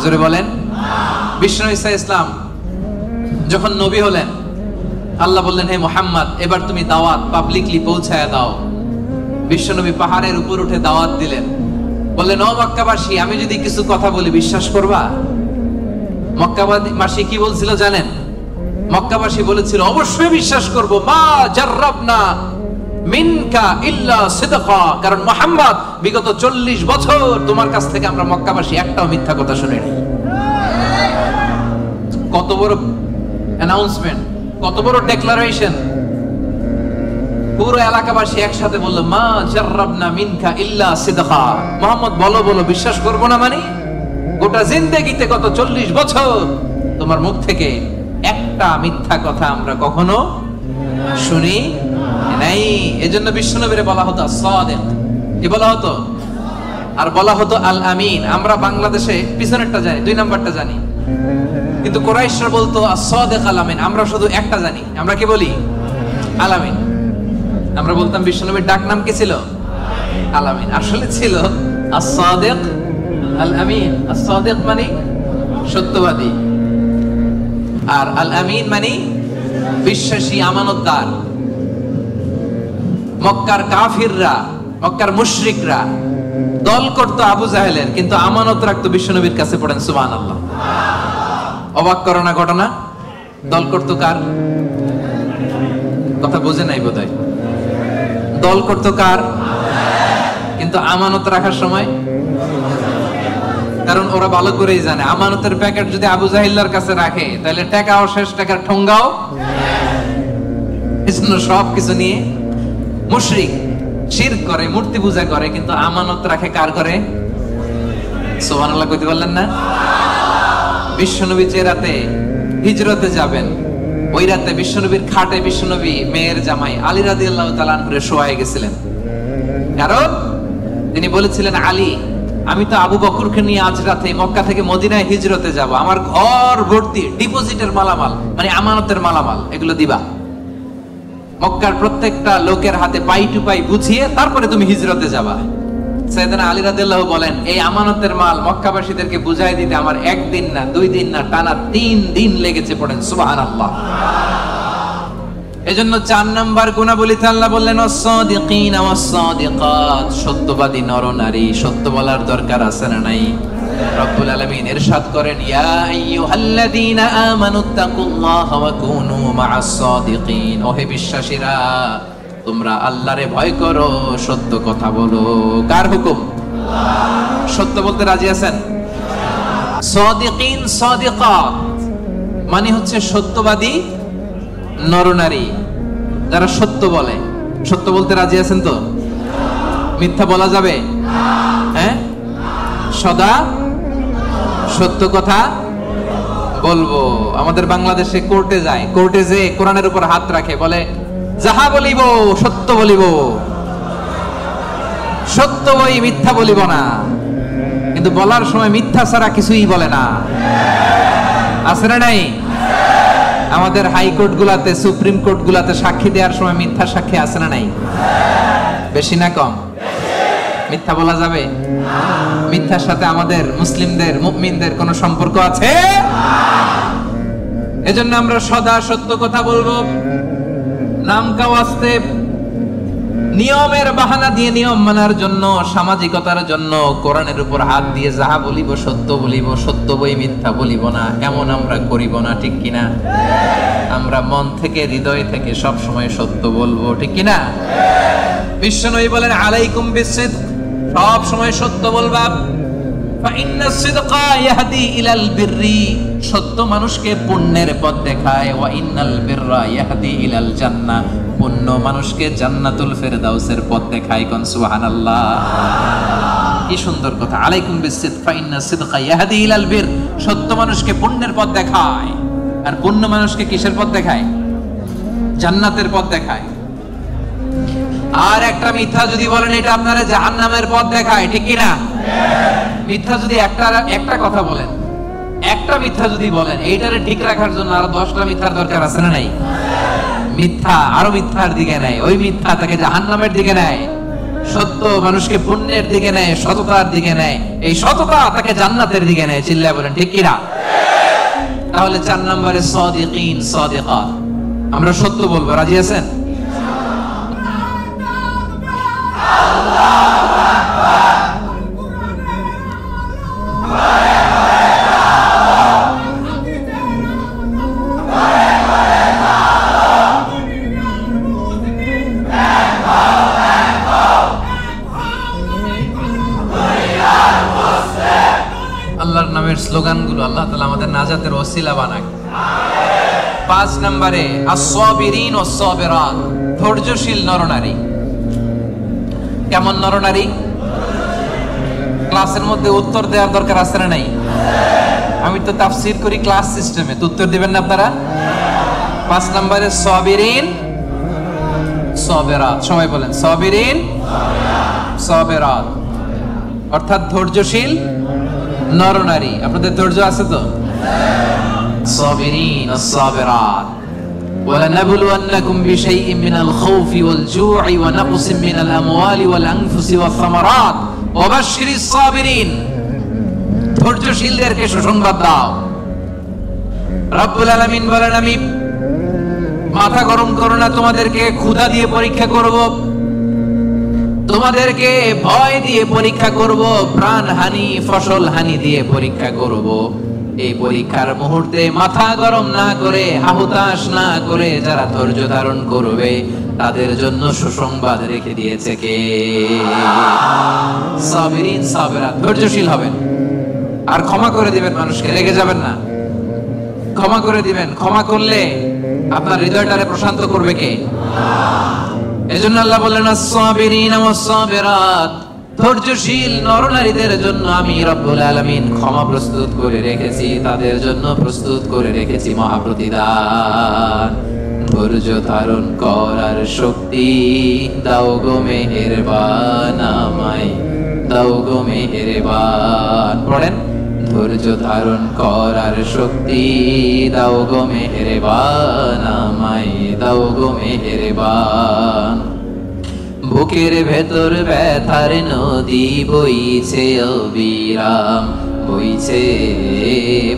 জোরে বলেন। বিশ্বনবী সাল্লাল্লাহু আলাইহি ওয়াসাল্লাম যখন নবী হলেন, আল্লাহ বললেন হে মুহাম্মদ এবার তুমি দাওয়াত পাবলিকলি পৌঁছায়া দাও। বিশ্বনবী পাহাড়ের উপর উঠে দাওয়াত দিলেন। বললেন ও মক্কাবাসী, আমি যদি কিছু কথা বলি বিশ্বাস করবা? মক্কাবাসী কি বলছিল জানেন? মক্কাবাসী বলেছিল অবশ্যই বিশ্বাস করব। মা জাররাবনা মিনকা ইল্লা সিদকা, কারণ মুহাম্মদ বিগত 40 বছর তোমার কাছ থেকে আমরা মক্কাবাসী একটাও মিথ্যা কথা শুনিনি। কত বড় অ্যানাউন্সমেন্ট, কত বড় ডেক্লারেশন। পুরো এলাকাবাসী একসাথে বলল মা জাররাবনা মিনকা ইল্লা সিদকা। মুহাম্মদ বলো বলো, বিশ্বাস করব না মানে? গোটা জিন্দেগিতে গত 40 বছর তোমার মুখ থেকে একটা মিথ্যা কথা আমরা কখনো শুনি নাই। এজন্য বিশ্বনবীরে বলা হতো সাদিক, কি বলা হতো? আর বলা হতো আল আমিন। আমরা বাংলাদেশে পিছনেরটা জানি, 2 নাম্বারটা জানি, কিন্তু কুরাইশরা বলতো as-সাদিক আল আমিন। আমরা শুধু একটা জানি, আমরা কি বলি? আল আমিন। আমরা বলতাম বিশ্বনবীর ডাক নাম কি ছিল? আল আমিন। আসলে ছিল as-সাদিক আল আমিন। as-সাদিক মানে সত্যবাদী, আর আল আমিন মানে বিশ্বাসী, আমানতদার। মক্কার কাফিররা, মক্কার মুশরিকরা দল করতো আবু জাহেলের, কিন্তু আমানত রাখতো বিশ্বনবীর কাছে। পড়েন সুবহানাল্লাহ। অবাক করো না ঘটনা। দল করতো কার? কথা বোঝে নাই বোধহয়। দল করতো কার? কিন্তু আমানত রাখার সময়, কারণ ওরা ভালো করেই জানে আমানতের প্যাকেট যদি আবু জাহিল্লার কাছে রাখে তাহলে টাকাও শেষ, টাকার ঠোঙ্গাও। এজন্য সবকিছু নিয়ে মুশরিক, শিরক করে, মূর্তি পূজা করে, কিন্তু আমানত রাখে কার করে? সুবহানাল্লাহ কইতে পারলেন না? বিশ্বনবী যে রাতে হিজরতে যাবেন, ওই রাতে বিশ্বনবীর খাটে বিশ্বনবী মেয়ের জামাই আলী রাদিয়াল্লাহু তাআলা আনহু শোয়ায় গেছিলেন। কারণ তিনি বলেছিলেন, আলী, আমি তো আবু বকরকে নিয়ে আজ রাতে মক্কা থেকে মদিনায় হিজরতে যাব, আমার ঘর ভর্তি ডিপোজিটের মালামাল, মানে আমানতের মালামাল, এগুলো দিবা। মক্কার প্রত্যেকটা লোকের হাতে পাই টু পাই বুঝিয়ে তারপরে তুমি হিজরতে যাবা। সাইয়েদনা আলী রাদিয়াল্লাহু বলেন, এই আমানতের মাল মক্কাবাসীদেরকে বুঝাই দিতে আমার একদিন না, 2 দিন না, টানা 3 দিন লেগেছে। পড়েন সুবহানাল্লাহ। এজন্য 4 নাম্বার গুণাবলীতে আল্লাহ বললেন, ওয়াস-সাদিকিনা ওয়াস-সাদিকাত, সত্যবাদী নর নারী, সত্য বলার দরকার আছে না নাই? রব্বুল আলামিন ইরশাদ করেন, ইয়া আইয়ুহাল্লাযীনা আমানুত্তাকুল্লাহা ওয়া কুনু মা'আস-সাদিকিন, ওহে বিশ্বাসীরা, তোমরা আল্লাহরে ভয় করো, সত্য কথা বলো। কার হুকুম? আল্লাহ। সত্য বলতে রাজি আছেন? সাদিকিন সাদিকাত মানে হচ্ছে সত্যবাদী নরনারী, যারা সত্য বলে। সত্য বলতে রাজি আছেন তো? মিথ্যা বলা যাবে? হ্যাঁ, সদা সত্য কথা বলবো। আমাদের বাংলাদেশে কোর্টে যায়, কোর্টে যে কোরআনের উপর হাত রাখে, বলে যাহা বলিব সত্য বলিব, সত্য বই মিথ্যা বলিব না। কিন্তু বলার সময় মিথ্যা ছাড়া কিছুই বলে না। আছে না নাই? আমাদের হাইকোর্ট গুলাতে, সুপ্রিম কোর্ট গুলাতে সাক্ষী দেওয়ার সময় মিথ্যা সাক্ষী আছে না নাই? বেশি না কম? মিথ্যা বলা যাবে? মিথ্যার সাথে আমাদের মুসলিমদের, মুমিনদের কোনো সম্পর্ক আছে? এজন্য আমরা সদা সত্য কথা বলবো। নাম কাওয়াস্তে, নিয়মের বাহানা দিয়ে, নিয়ম মানার জন্য, সামাজিকতার জন্য কোরআনের উপর হাত দিয়ে যাহা বলিব সত্য বলিব, সত্য বই মিথ্যা বলিব না, এমন আমরা করিব না। ঠিক কিনা? আমরা মন থেকে, হৃদয় থেকে সব সময় সত্য বলবো। ঠিক কিনা? বিশ্বনবী বলেন, আলাইকুম বিসিদক, সব সময় সত্য বলবা। ফাইন্নাস সিদকা ইয়াহদি ইলাল বিররি, সত্য মানুষকে পুণ্যের পথ দেখায়। ওয়া ইন্নাল বিররা ইয়াহদি ইলাল জান্নাহ, পুণ্য মানুষকে জান্নাতুল ফেরদাউসের পথ দেখায়। কোন সুবহানাল্লাহ। কি সুন্দর কথা। আলাইকুম বিসিদক ফাইন্নাস সিদকা ইয়াহদি ইলাল বির, সত্য মানুষকে পুণ্যের পথ দেখায়, আর পুণ্য মানুষকে কিসের পথ দেখায়? জান্নাতের পথ দেখায়। আর একটা মিথ্যা যদি বলেন, এটা আপনারা জাহান্নামের পথ দেখায়। ঠিক কিনা? মিথ্যা যদি একটা কথা বলেন, একটা মিথ্যা যদি বলেন, এইটারে ঠিক রাখার জন্য আরো 10টা মিথ্যার দরকার আছে না নাই? মিথ্যা আরো মিথ্যার দিকে নেয়, ওই মিথ্যা তাকে জাহান্নামের দিকে নেয়। সত্য মানুষকে পুণ্যের দিকে নেয়, সততার দিকে নেয়, এই সততা তাকে জান্নাতের দিকে নেয়। চিল্লায় বলেন ঠিক কিনা? তাহলে 4 নম্বরে সাদিকিন সাদিকাত, আমরা সত্য বলবো। রাজি আছেন? আল্লাহর নামের স্লোগানগুলো আল্লাহ তাআলা আমাদের নাজাতের ওসিলা বানাক। 5 নম্বরে আস-সাবিরিন ওয়াস-সাবিরাত, ধৈর্যশীল নরনারী। কেমন নরনারী? ক্লাসের মধ্যে উত্তর দেওয়ার দরকার আছে না নাই? আমি তো তাফসীর করি ক্লাস সিস্টেমে, তো উত্তর দিবেন না আপনারা? 5 নম্বরে সাবিরিন সাবিরাত, সবাই বলেন সাবিরিন সাবিরাত, অর্থাৎ ধৈর্যশীল নরনারী। আপনাদের ধৈর্য আছে তো? সাবিরিন সাবিরাত। وَلَنَبْلُوَنَّكُمْ بِشَيْءٍ مِّنَ الْخَوْفِ وَالْجُوعِ وَنَقْصٍ مِّنَ الْأَمْوَالِ وَالْأَنفُسِ وَالثَّمَرَاتِ وَبَشِّرِ الصَّابِرِينَ। ধৈর্যশীলদেরকে সুসংবাদ দাও। রব্বুল আলামিন বলেন, আমি মাথা গরম করো না, তোমাদেরকে ক্ষুধা দিয়ে পরীক্ষা করব, তোমাদেরকে ভয় দিয়ে পরীক্ষা করব, প্রাণহানি ফসল হানি দিয়ে পরীক্ষা করব। এই পরীক্ষার মুহূর্তে মাথা গরম না করে, হাহুতাশ না করে যারা ধৈর্য ধারণ করবে তাদের জন্য সুসংবাদ রেখে দিয়েছে কে? সাবিরিন সাবিরাত, ধৈর্যশীল হবেন আর ক্ষমা করে দিবেন মানুষকে, রেগে যাবেন না। ক্ষমা করে দিবেন, ক্ষমা করলে আপনার হৃদয়টারে প্রশান্ত করবে কে? এজন্য আল্লাহ বললেন আস-সাবিরিন ওয়াস-সাবিরাত, ধৈর্যশীল নরনারীদের জন্য আমি রব্বুল আলামিন ক্ষমা প্রস্তুত করে রেখেছি, তাদের জন্য প্রস্তুত করে রেখেছি মহাপ্রতিদান। ধৈর্য ধারণ করার শক্তি দাও গো মেহেরবান, আমায় দাও গো মেহেরবান। পড়েন, ধৈর্য ধারণ করার শক্তি দাও গো মেহেরবান, আমায় দাও গো মেহেরবান। বুকের ভেতর ব্যথার নদী বইছে অবিরাম, বইছে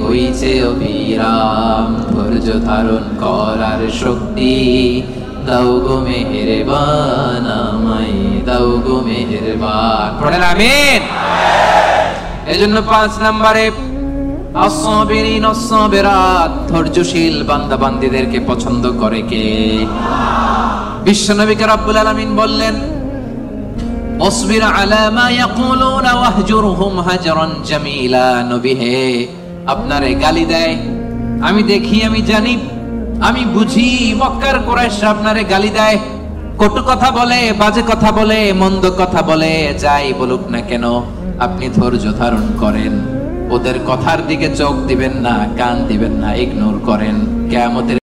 বইছে অবিরাম। ধৈর্য ধারণ করার শক্তি দাও গো মেহেরবান, আমায় দাও গো মেহেরবান। পড়েন আমিন। এজন্য 5 নম্বরে আস-সাবিরিন ওয়াস-সাবিরাত, ধৈর্যশীল বান্দা বান্দীদেরকে পছন্দ করে কে? বিশ্বনবীকে রব্বুল আলামিন বললেন আসবির আলা মা ইয়াকুলুনা ওয়াহজুরহুম হাজরান জামিলা। নবী হে, আপনারে গালি দেয়, আমি দেখি, আমি জানি, আমি বুঝি, মক্কার কুরাইশরা আপনারে গালি দেয়, কটু কথা বলে, বাজে কথা বলে, মন্দ কথা বলে, যাই বলুক না কেন আপনি ধৈর্য ধারণ করেন, ওদের কথার দিকে চোখ দিবেন না, কান দিবেন না, ইগনোর করেন। কিয়ামতের